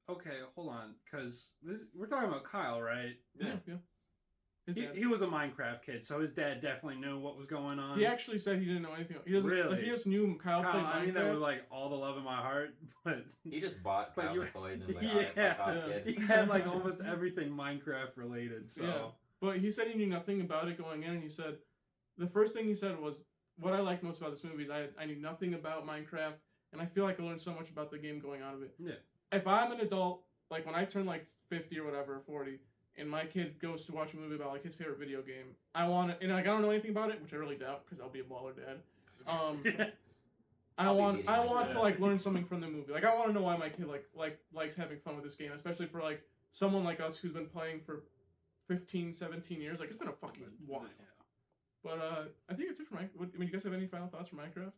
Okay, hold on, because we're talking about Kyle, right? Yeah. He was a Minecraft kid, so his dad definitely knew what was going on. He actually said he didn't know anything. He doesn't, really? Like, he just knew Kyle played Minecraft. I mean, that was like all the love in my heart, but... He just bought Kyle the toys and was like, fuck off, kid. He had like almost everything Minecraft related, so... Yeah. But he said he knew nothing about it going in, and he said... The first thing he said was, what I like most about this movie is I knew nothing about Minecraft, and I feel like I learned so much about the game going out of it. Yeah. If I'm an adult, like when I turn like 50 or whatever, or 40... and my kid goes to watch a movie about, like, his favorite video game, I want to, and, like, I don't know anything about it, which I really doubt, because I'll be a baller dad. I want to, like, learn something from the movie. Like, I want to know why my kid, likes having fun with this game, especially for, like, someone like us who's been playing for 15, 17 years. Like, it's been a fucking while. Yeah. But, I think it's it for Minecraft. I mean, you guys have any final thoughts for Minecraft?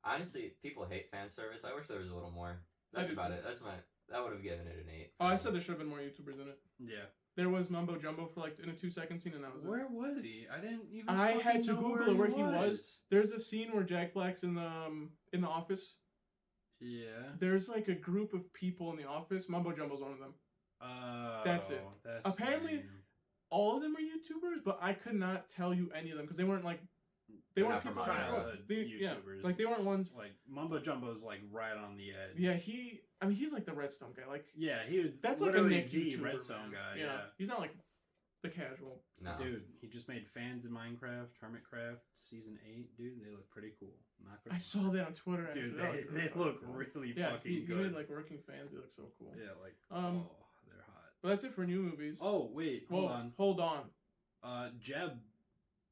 Honestly, people hate fan service. I wish there was a little more. That's about it. That would have given it an 8. Oh, I said there should have been more YouTubers in it. Yeah. There was Mumbo Jumbo for like in a 2-second scene, and that was Where was he? I didn't even. I had to Google where he was. There's a scene where Jack Black's in the office. Yeah. There's like a group of people in the office. Mumbo Jumbo's one of them. That's it. Apparently, all of them are YouTubers, but I could not tell you any of them because they weren't like. They weren't people childhood YouTubers. Yeah, like they weren't ones. Like Mumbo Jumbo's like right on the edge. Yeah, he's like the Redstone guy. Like he was. That's like a Nick the Redstone guy. Yeah, he's not like the casual. No. Dude, he just made fans in Minecraft, Hermitcraft, season 8. Dude, they look pretty cool. I saw that on Twitter. Dude, they look really fucking good. He made like working fans. They look so cool. Yeah, like they're hot. But that's it for new movies. Oh wait, hold on. Jeb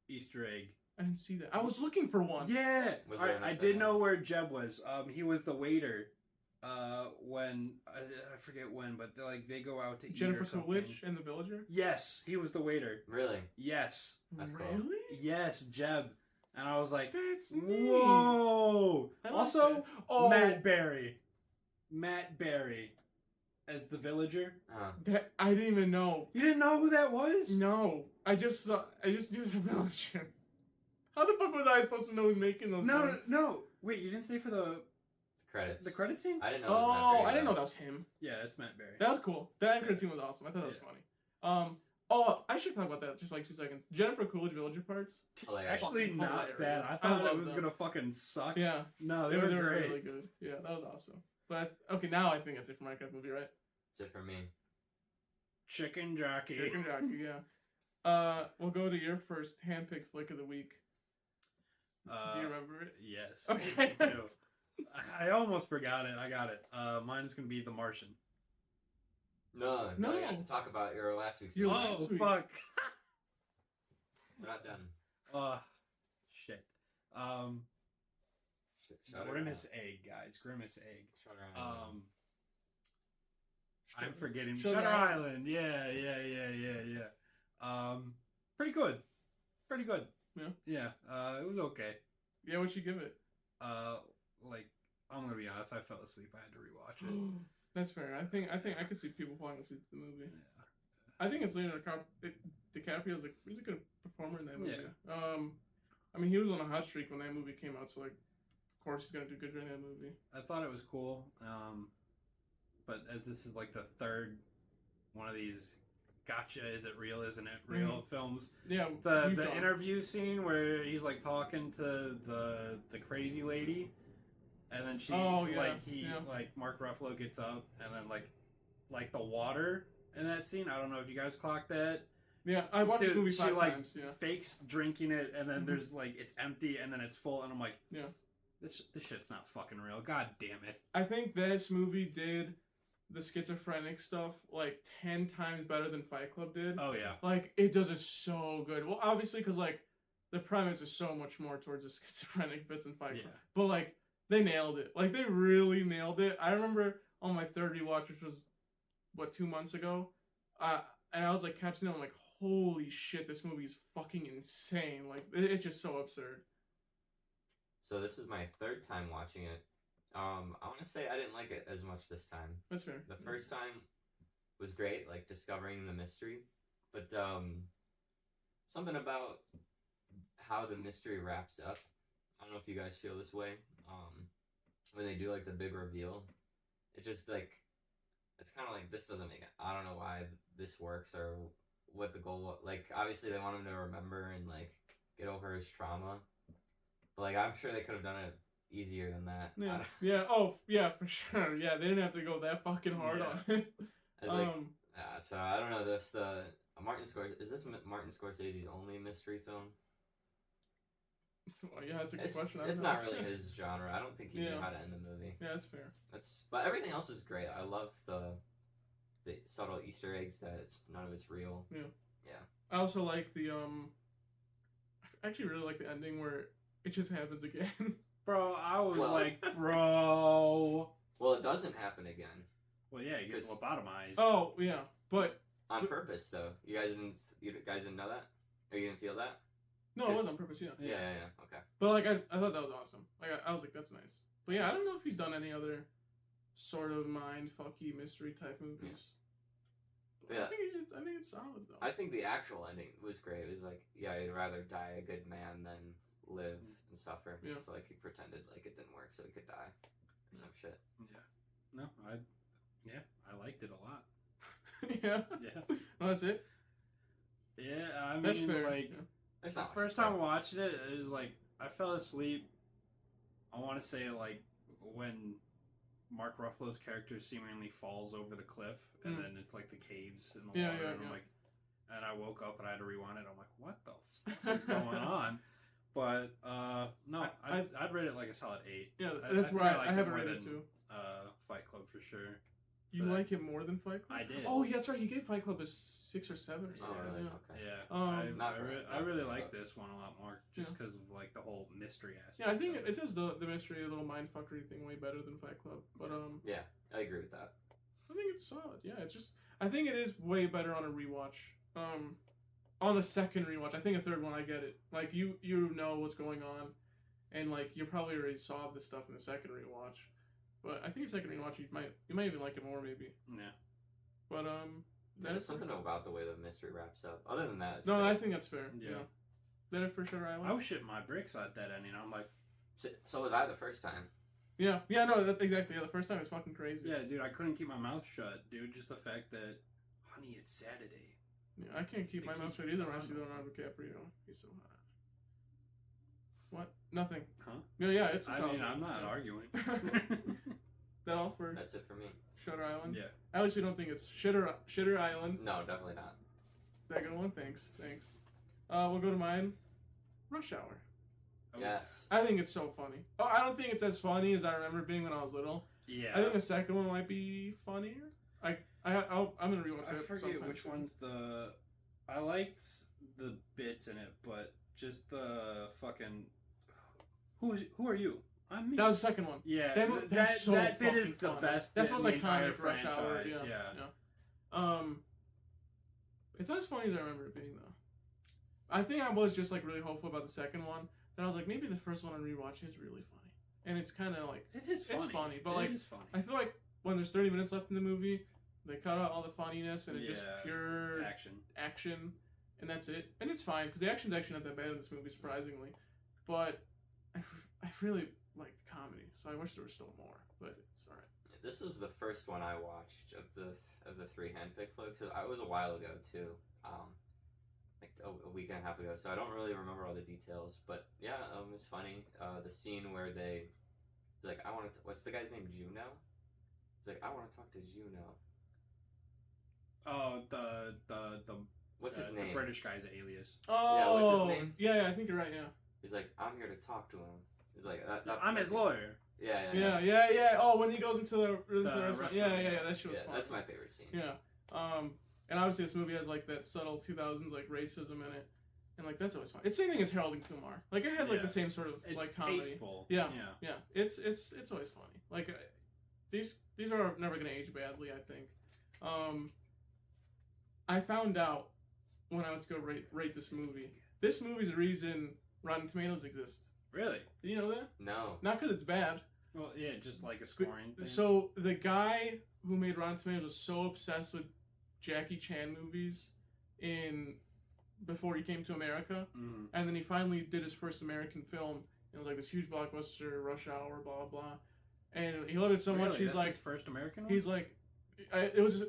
Easter egg. I didn't see that. I was looking for one. Yeah. All right, I did know where Jeb was. He was the waiter. When I forget when, but they go out to Jennifer eat or something. Coolidge and the Villager. Yes, he was the waiter. Really? Yes. That's really? Cool. Yes, Jeb. And I was like, that's whoa. Like also, Matt Berry as the Villager. That I didn't even know. You didn't know who that was? No, I just knew the Villager. How the fuck was I supposed to know who's making those? No. Wait, you didn't say for the credits. The credit scene? I didn't know. Oh, I didn't know that was him. Yeah, it's Matt Berry. That was cool. That credit scene was awesome. I thought that was funny. Oh, I should talk about that just for like 2 seconds. Jennifer Coolidge Villager parts. Hilarious. Actually, not hilarious. bad. I thought it was them. gonna fucking suck. Yeah. No, they were great. really good. Yeah, that was awesome. But okay, now I think that's it for Minecraft movie, right? That's it for me. Chicken Jockey. Chicken Jockey, yeah. We'll go to your first handpicked flick of the week. Do you remember it? Yes. Okay. I do. I almost forgot it. I got it. Mine is gonna be The Martian. No, you have to talk about your last week's Your movie. last week's. Fuck. We're not done. Shit. Shut Grimace Egg, guys. Grimace Egg. Shutter Island. I'm forgetting Shutter Shutter Island. Island. Yeah. Pretty good. Yeah. It was okay. Yeah, what'd you give it? Like, I'm gonna be honest, I fell asleep. I had to rewatch it. That's fair. I think I could see people falling asleep to the movie. Yeah. I think it's Leonardo DiCaprio's like he's a good performer in that movie. Yeah. I mean he was on a hot streak when that movie came out, so like of course he's gonna do good during that movie. I thought it was cool. But as this is like the third one of these gotcha, is it real, isn't it real films. Yeah. The interview scene where he's like talking to the crazy lady, and then she like Mark Ruffalo gets up, and then like the water in that scene. I don't know if you guys clocked that. Yeah, I watched this movie 5 she, like, times. Yeah. fakes drinking it, and then there's like it's empty, and then it's full, and I'm like, yeah, this shit's not fucking real. God damn it. I think this movie did the schizophrenic stuff like 10 times better than Fight Club did. Oh yeah. Like it does it so good. Well, obviously because like the premise is so much more towards the schizophrenic bits in Fight Club. Yeah. But like they nailed it. Like they really nailed it. I remember on my third rewatch, which was 2 months ago, and I was like catching them like, holy shit, this movie is fucking insane. Like it's just so absurd. So this is my third time watching it. I want to say I didn't like it as much this time. That's fair. The first time was great, like discovering the mystery, but something about how the mystery wraps up. I don't know if you guys feel this way. When they do like the big reveal, it just like it's kind of like this doesn't make it. I don't know why this works or what the goal was. Like obviously they want him to remember and like get over his trauma, but like I'm sure they could have done it easier than that. Yeah. Yeah. Oh, yeah, for sure. Yeah, they didn't have to go that fucking hard on it. I was like, so I don't know. This Martin Scorsese. Is this Martin Scorsese's only mystery film? Well, yeah, that's a good question. It's not really his genre. I don't think he knew how to end the movie. Yeah, that's fair. But everything else is great. I love the subtle Easter eggs that none of it's real. Yeah. Yeah. I also like the I actually really like the ending where it just happens again. Bro, I was like, bro. Well, it doesn't happen again. Well, yeah, he gets lobotomized. Oh, yeah, but on purpose though. You guys didn't know that, or you didn't feel that? No, it wasn't on purpose. Yeah. Okay. But like, I thought that was awesome. Like, I was like, that's nice. But yeah, I don't know if he's done any other sort of mind fucky mystery type movies. Yeah. I think it's solid though. I think the actual ending was great. It was like, yeah, I'd rather die a good man than live and suffer. Yeah. So like he pretended like it didn't work so he could die. Or some shit. Yeah. No, I liked it a lot. Yeah. Yeah. Well, that's it. Yeah, I mean, That's fair. like, There's the not first time watching it, it was like, I fell asleep, I want to say, like, when Mark Ruffalo's character seemingly falls over the cliff, and then it's like the caves in the water, and I'm like, and I woke up and I had to rewind it, I'm like, what the fuck is going on? But, no, I'd rate it like a solid 8. Yeah, that's right. I haven't rated rated it too. Fight Club for sure. You like it more than Fight Club? I did. Oh, yeah, that's right. You gave Fight Club a 6 or 7 or something. Oh, really? Yeah. Okay. I really like this one a lot more, just because of like the whole mystery aspect. Yeah, I think it does the mystery, a little mindfuckery thing way better than Fight Club. But yeah, I agree with that. I think it's solid. Yeah, it's just I think it is way better on a rewatch. On a second rewatch, I think a third one I get it. Like you know what's going on, and like you probably already saw this stuff in the second rewatch. But I think a second rewatch you might even like it more maybe. Yeah. But there's something about the way the mystery wraps up. Other than that, it's no, great. I think that's fair. Yeah. That it for Shutter Island. I was shitting my bricks at that ending. I'm like, so was I the first time. Yeah, no, exactly. Yeah, the first time was fucking crazy. Yeah, dude, I couldn't keep my mouth shut, dude. Just the fact that, honey, it's Saturday. Yeah, I can't keep my mouth shut either when I see Leonardo DiCaprio. He's so hot. What? Nothing. Huh? Yeah, it's. I mean, I'm not arguing. That all for? That's it for me. Shutter Island. Yeah. At least you don't think it's Shitter Island. No, definitely not. Second one. Thanks. We'll go to mine. Rush Hour. Yes. I think it's so funny. Oh, I don't think it's as funny as I remember being when I was little. Yeah. I think the second one might be funnier. I'm gonna rewatch it. I forget which one's the. I liked the bits in it, but just the fucking. Who are you? I'm me. That was the second one. Yeah, that's so that bit is fucking the funny. best. That's bit what's in the iconic entire Rush Hour. franchise. Yeah. It's not as funny as I remember it being though. I think I was just like really hopeful about the second one. Then I was like, maybe the first one on rewatch is really funny, and it's kind of like It is funny. It's funny, but it is funny. I feel like when there's 30 minutes left in the movie, they cut out all the funniness and it's just pure action, and that's it. And it's fine because the action's actually not that bad in this movie, surprisingly. But I really like the comedy, so I wish there was still more. But it's alright. This was the first one I watched of the 3 handpicked flicks. It was a while ago too, like a week and a half ago. So I don't really remember all the details, but yeah, it's funny. The scene where they like, I want to. What's the guy's name? Juno. He's like, I want to talk to Juno. Oh, the What's his name? The British guy's alias. Oh, yeah, what's his name? Yeah, I think you're right. Yeah. He's like, I'm here to talk to him. He's like, I'm his lawyer. Yeah. Oh, when he goes into the restaurant. Yeah. That shit was fun. That's my favorite scene. Yeah. And obviously this movie has like that subtle 2000s like racism in it, and like that's always fun. It's the same thing as Harold and Kumar. Like it has like the same sort of it's like comedy. Tasteful. Yeah. It's always funny. Like these are never gonna age badly. I think. I found out when I went to go rate this movie. This movie's the reason Rotten Tomatoes exists. Really? Did you know that? No. Not because it's bad. Well, yeah, just like a scoring thing. So the guy who made Rotten Tomatoes was so obsessed with Jackie Chan movies before he came to America, and then he finally did his first American film. It was like this huge blockbuster, Rush Hour, blah blah blah, and he loved it so much. He's like, his first American one? He's like, it was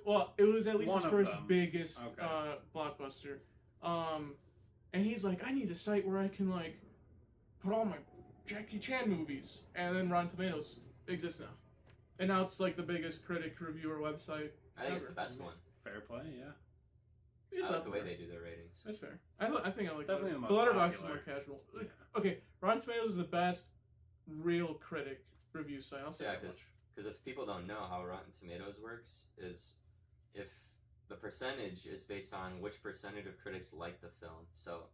at least his first biggest blockbuster, and he's like, I need a site where I can like put all my Jackie Chan movies, and then Rotten Tomatoes exists now, and now it's like the biggest critic reviewer website. I think it's the best one. Fair play, yeah. I like the way they do their ratings. That's fair. I think I like definitely that. the most The Letterboxd is popular. more casual. Yeah. Okay, Rotten Tomatoes is the best real critic review site. I'll say that much. Because if people don't know how Rotten Tomatoes works, is if the percentage is based on which percentage of critics like the film. So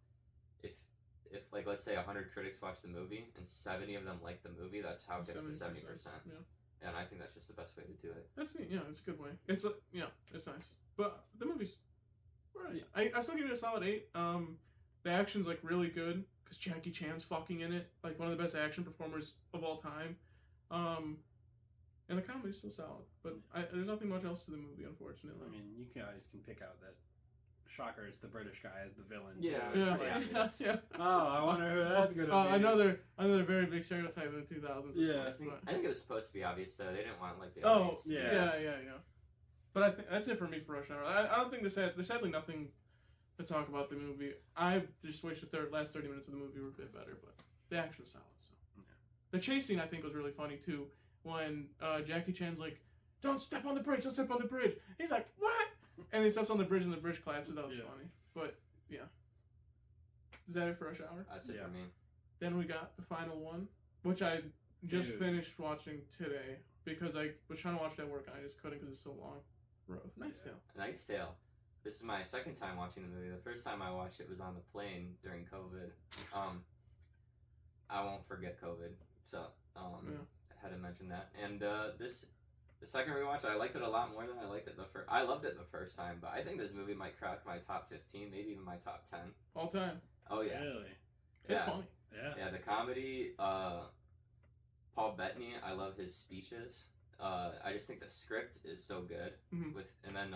if like let's say 100 critics watch the movie and 70 of them like the movie, that's how it gets to 70%. Yeah. And I think that's just the best way to do it. That's neat. Yeah, it's a good way. It's nice. But the movie's right. I still give it a solid 8. The action's like really good because Jackie Chan's fucking in it, like one of the best action performers of all time. And the comedy's still solid, but there's nothing much else to the movie, unfortunately. I mean, you guys can pick out that. Shocker, it's the British guy as the villain. Yeah. Oh, I wonder who that's gonna be. Another very big stereotype of the 2000s. Yeah. I think it was supposed to be obvious though. They didn't want like the audience. Yeah. But I think that's it for me for Rush Hour. I don't think there's sadly nothing to talk about the movie. I just wish the last 30 minutes of the movie were a bit better, but the action was solid. So the chase scene I think was really funny too. When Jackie Chan's like, "Don't step on the bridge! Don't step on the bridge!" He's like, "What?" And he steps on the bridge and the bridge collapses. That was funny. But yeah, is that it for Rush Hour? That's it for me. Then we got the final one, which I just finished watching today because I was trying to watch it at work and I just couldn't because it's so long. Knight's Tale. Knight's Tale. This is my second time watching the movie. The first time I watched it was on the plane during COVID. I won't forget COVID. So I had to mention that. And the second rewatch, I liked it a lot more than I liked it the first. I loved it the first time, but I think this movie might crack my top 15, maybe even my top 10 all time. Oh yeah, really? It's funny. Yeah. The comedy. Paul Bettany, I love his speeches. I just think the script is so good. Mm-hmm. And then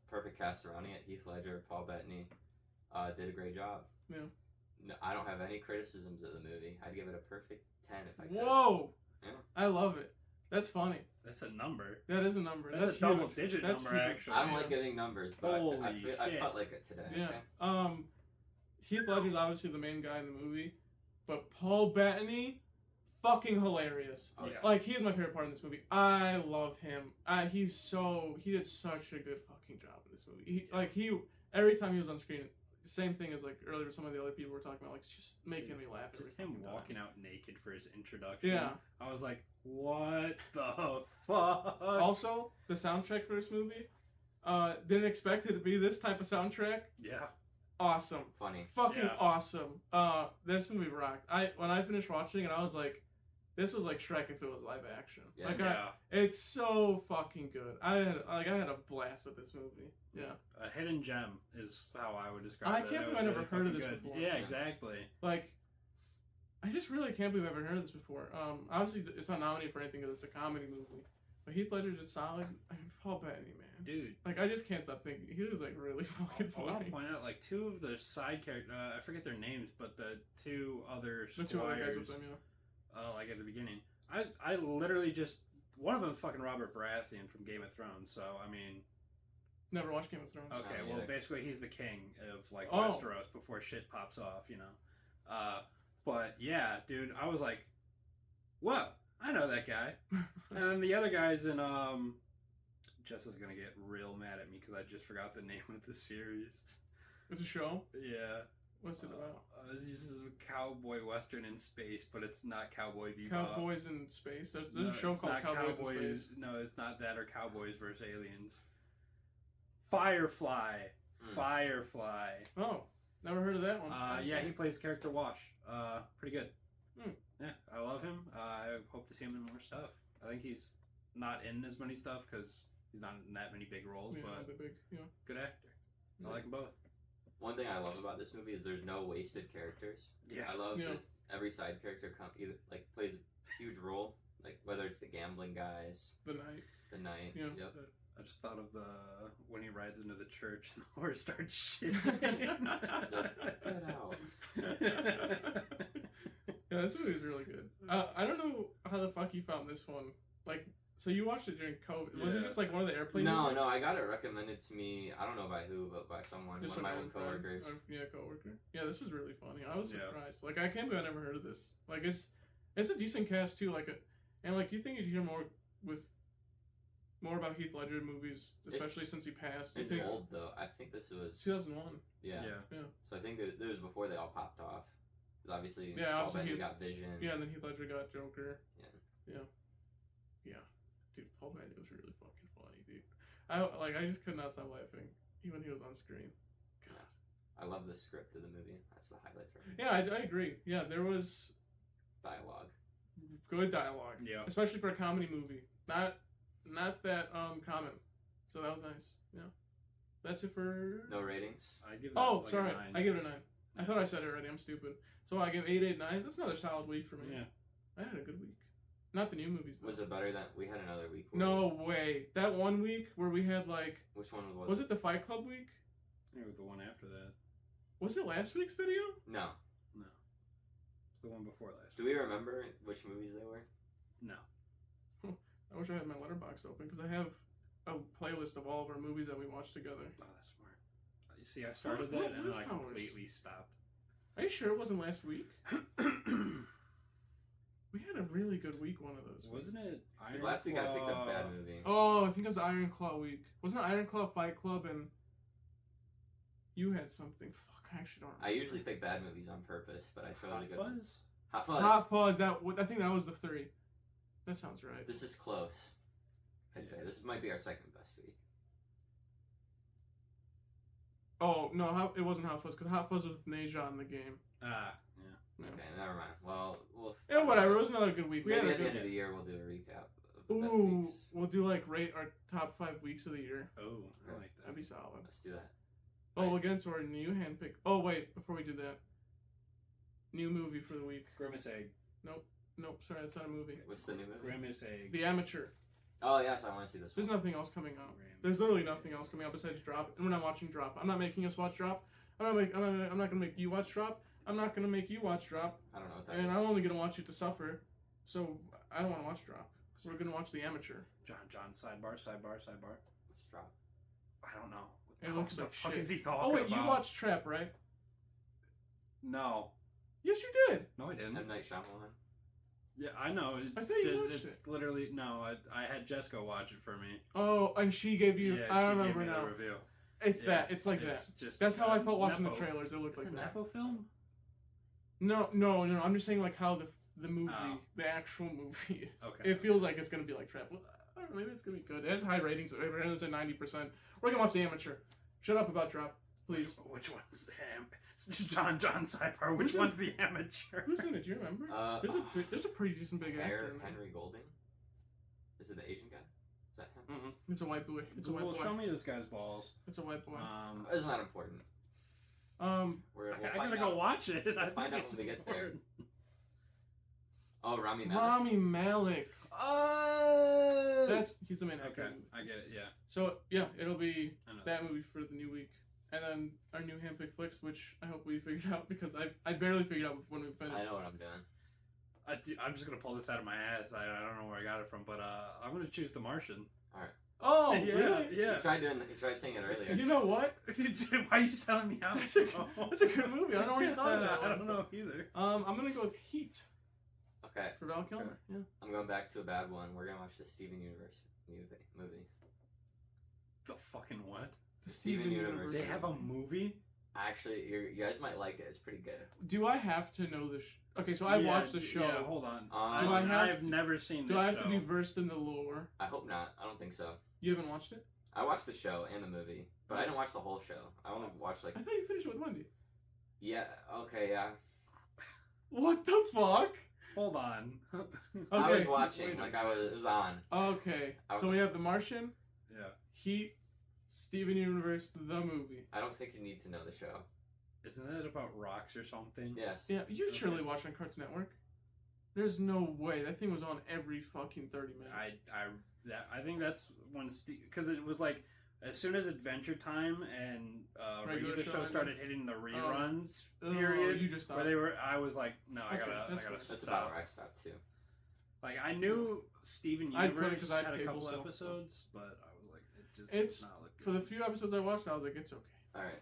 perfect cast surrounding it. Heath Ledger, Paul Bettany, did a great job. Yeah. No, I don't have any criticisms of the movie. I'd give it a perfect 10 if I could. Whoa. Yeah. I love it. That's funny. That's a number. That is a number. That's a double-digit number, huge. actually. I don't like giving numbers, but I shit. felt like it today. Yeah. Okay? Heath Ledger's obviously the main guy in the movie, but Paul Bettany, fucking hilarious. Oh, yeah. Like, he's my favorite part in this movie. I love him. He did such a good fucking job in this movie. Every time he was on screen, same thing as like earlier some of the other people were talking about, like just making me laugh. Just him walking out naked for his introduction. Yeah. I was like, what the fuck? Also, the soundtrack for this movie, didn't expect it to be this type of soundtrack. Yeah. Awesome. Funny. Fucking awesome. This movie rocked. When I finished watching it, I was like, this was like Shrek if it was live action. Yeah. It's so fucking good. I had a blast at this movie. Yeah. A hidden gem is how I would describe it. I can't believe I never heard of this before. Yeah, exactly. Like, I just really can't believe I've ever heard of this before. Obviously it's not nominated for anything because it's a comedy movie. But Heath Ledger did solid. I mean, Paul Bettany, man. Dude. Like, I just can't stop thinking. He was, like, really fucking funny. I want to point out, like, two of the side characters, I forget their names, but the two other The two other guys with them, yeah. Like, at the beginning. I literally just, one of them fucking Robert Baratheon from Game of Thrones, so, I mean. Never watched Game of Thrones. Okay, well, basically he's the king of, like, Oh. Westeros before shit pops off, you know. But, yeah, dude, I was like, whoa, I know that guy. And then the other guys in, Jess is gonna get real mad at me because I just forgot the name of the series. It's a show? Yeah. What's it about? This is a cowboy western in space, but it's not Cowboy Bebop. Cowboys in Space? There's a show called Cowboys in Space. No, it's not that, or Cowboys versus Aliens. Firefly. Firefly. Oh, never heard of that one. Yeah, he plays character Wash. Pretty good. Hmm. Yeah, I love him. I hope to see him in more stuff. I think he's not in as many stuff because he's not in that many big roles, but good actor. I like them both. One thing I love about this movie is there's no wasted characters. Yeah. I love that every side character plays a huge role. Like whether it's the gambling guys, the knight. Yeah. Yep. I just thought of when he rides into the church and the horse starts shitting. Get out. Yeah, this movie is really good. I don't know how the fuck you found this one. Like, so you watched it during COVID. Was it just like one of the airplane movies? No, I got it recommended to me. I don't know by who, but by someone. Just one of my own coworkers. Coworker. Yeah, this was really funny. I was surprised. Like, I can't believe I never heard of this. Like, it's a decent cast too. Like, and like you think you'd hear more about Heath Ledger movies, especially since he passed. It's old though. I think this was 2001. Yeah. So I think it was before they all popped off. Because obviously, Paul Bettany got Vision. Yeah, and then Heath Ledger got Joker. Yeah. Dude, Paul Bettany was really fucking funny, dude. I just could not stop laughing even when he was on screen. God. I love the script of the movie. That's the highlight for me. Yeah, I agree. Yeah, there was dialogue. Good dialogue. Yeah. Especially for a comedy movie. Not that common. So that was nice. Yeah. That's it for No ratings. I give that sorry. a 9. I give it a 9. I thought I said it already. I'm stupid. So I give 8, 8, 9. That's another solid week for me. Yeah. I had a good week. Not the new movies though. Was it better than we had another week? No way. That one week where we had like. Which one was it? Was it the Fight Club week? It was the one after that. Was it last week's video? No. It's the one before last. Do we remember which movies they were? No. I wish I had my letterbox open because I have a playlist of all of our movies that we watched together. Oh, that's smart. You see, I started that and then I completely stopped. Are you sure it wasn't last week? We had a really good week one of those. Wasn't it Iron Last Claw? week I picked a bad movie. Oh, I think it was Iron Claw week. Wasn't it Iron Claw, Fight Club, and you had something? Fuck, I actually don't remember. I usually pick bad movies on purpose, but I chose a good one. Hot Fuzz? Hot Fuzz. I think that was the 3. That sounds right. This is close. I'd say this might be our second best week. Oh no, it wasn't Hot Fuzz because Hot Fuzz was with Neja in the game. Yeah. Okay, never mind. Well, yeah, whatever. It was another good week. Maybe at the end of the year we'll do a recap of the best weeks. We'll do like rate our top 5 weeks of the year. Oh, I like that. That'd be solid. Let's do that. Oh, we'll get into our new handpick. Oh wait, before we do that, new movie for the week. Grimace Egg. Nope. Sorry, that's not a movie. What's the new movie? Grimace Egg. The Amateur. Oh yes, I want to see this one. There's nothing else coming out. There's literally nothing else coming out besides Drop, and we're not watching Drop. I'm not making us watch Drop. I'm not gonna make you watch Drop. I'm not gonna make you watch Drop. I don't know what that and is. I'm only gonna watch you to suffer. So I don't want to watch Drop. We're gonna watch The Amateur. John, sidebar. Let's drop. I don't know. It looks like the fuck shit. is he talking Oh wait, about? you watched Trap, right? No. Yes, you did. No, I didn't. M. Night Shyamalan. Yeah, I know. It's I thought you watched it's literally no. I had Jessica watch it for me. Oh, and she gave you. Yeah, I she remember gave me now. the review. It's Yeah, that. It's like that. Just That's how I felt watching Nepo. the trailers. It looked It's like a that. Nepo film. No. I'm just saying like how the movie, the actual movie is. Okay. It feels like it's gonna be like Trap. Well, I don't know, maybe it's gonna be good. It has high ratings. It's at 90%. We're gonna watch The Amateur. Shut up about Drop, please. Which one's John sidebar? Which Who's in- one's the amateur? Who's in it? Do you remember? There's a pretty decent big actor. in there. Henry Golding. Is it the Asian guy? Is that him? Mm-mm. It's a white boy. It's a white boy. Show me this guy's balls. It's a white boy. It's not important. Um, We'll I find gotta out. go watch it. I Find think out it's when we get there. important. Oh, Rami Malek. Rami Malek. Oh. He's the main actor. Okay. I get it. Yeah. So yeah, it'll be I know that movie for the new week, and then our new Handpicked flicks, which I hope we figured out because I barely figured out when we finished. I know what I'm doing. I'm just gonna pull this out of my ass. I don't know where I got it from, but I'm gonna choose The Martian. Oh, yeah, really? yeah. He tried saying it earlier. You know what? Why are you selling me out? That's a good movie. I don't know where you thought of that I one. don't know either. I'm gonna go with Heat Okay, for Val Kilmer. Yeah. I'm going back to a bad one. We're gonna watch the Steven Universe movie. The fucking what? The Steven Universe. They have a movie? Actually, you guys might like it. It's pretty good. Do I have to know the? Okay, so I watched the show. Yeah, hold on. Do I've never seen this Do I have show. to be versed in the lore? I hope not. I don't think so. You haven't watched it? I watched the show and the movie, but I didn't watch the whole show. I only watched like. I thought you finished it with Wendy. Yeah. Okay. Yeah. What the fuck? Hold on. I was Okay. watching. Wait a Like it was on. Okay, I was- so we have The Martian, Yeah. Heat, Steven Universe, the movie. I don't think you need to know the show. Isn't that about rocks or something? Yes. Yeah, you Okay. surely watched on Cartoon Network. There's no way that thing was on every fucking 30 minutes. I think that's when because it was like as soon as Adventure Time and Regular regular show show ended? started hitting the reruns Oh, period, you just where thought. they were, I was like, no, I Okay, gotta that's stop. fine. That's about where I stopped too. Like I knew Steven I couldn't Universe 'cause I had had a cable couple still. episodes, but I was like, it just It's- did not look good. For the few episodes I watched, I was like, it's okay. All right.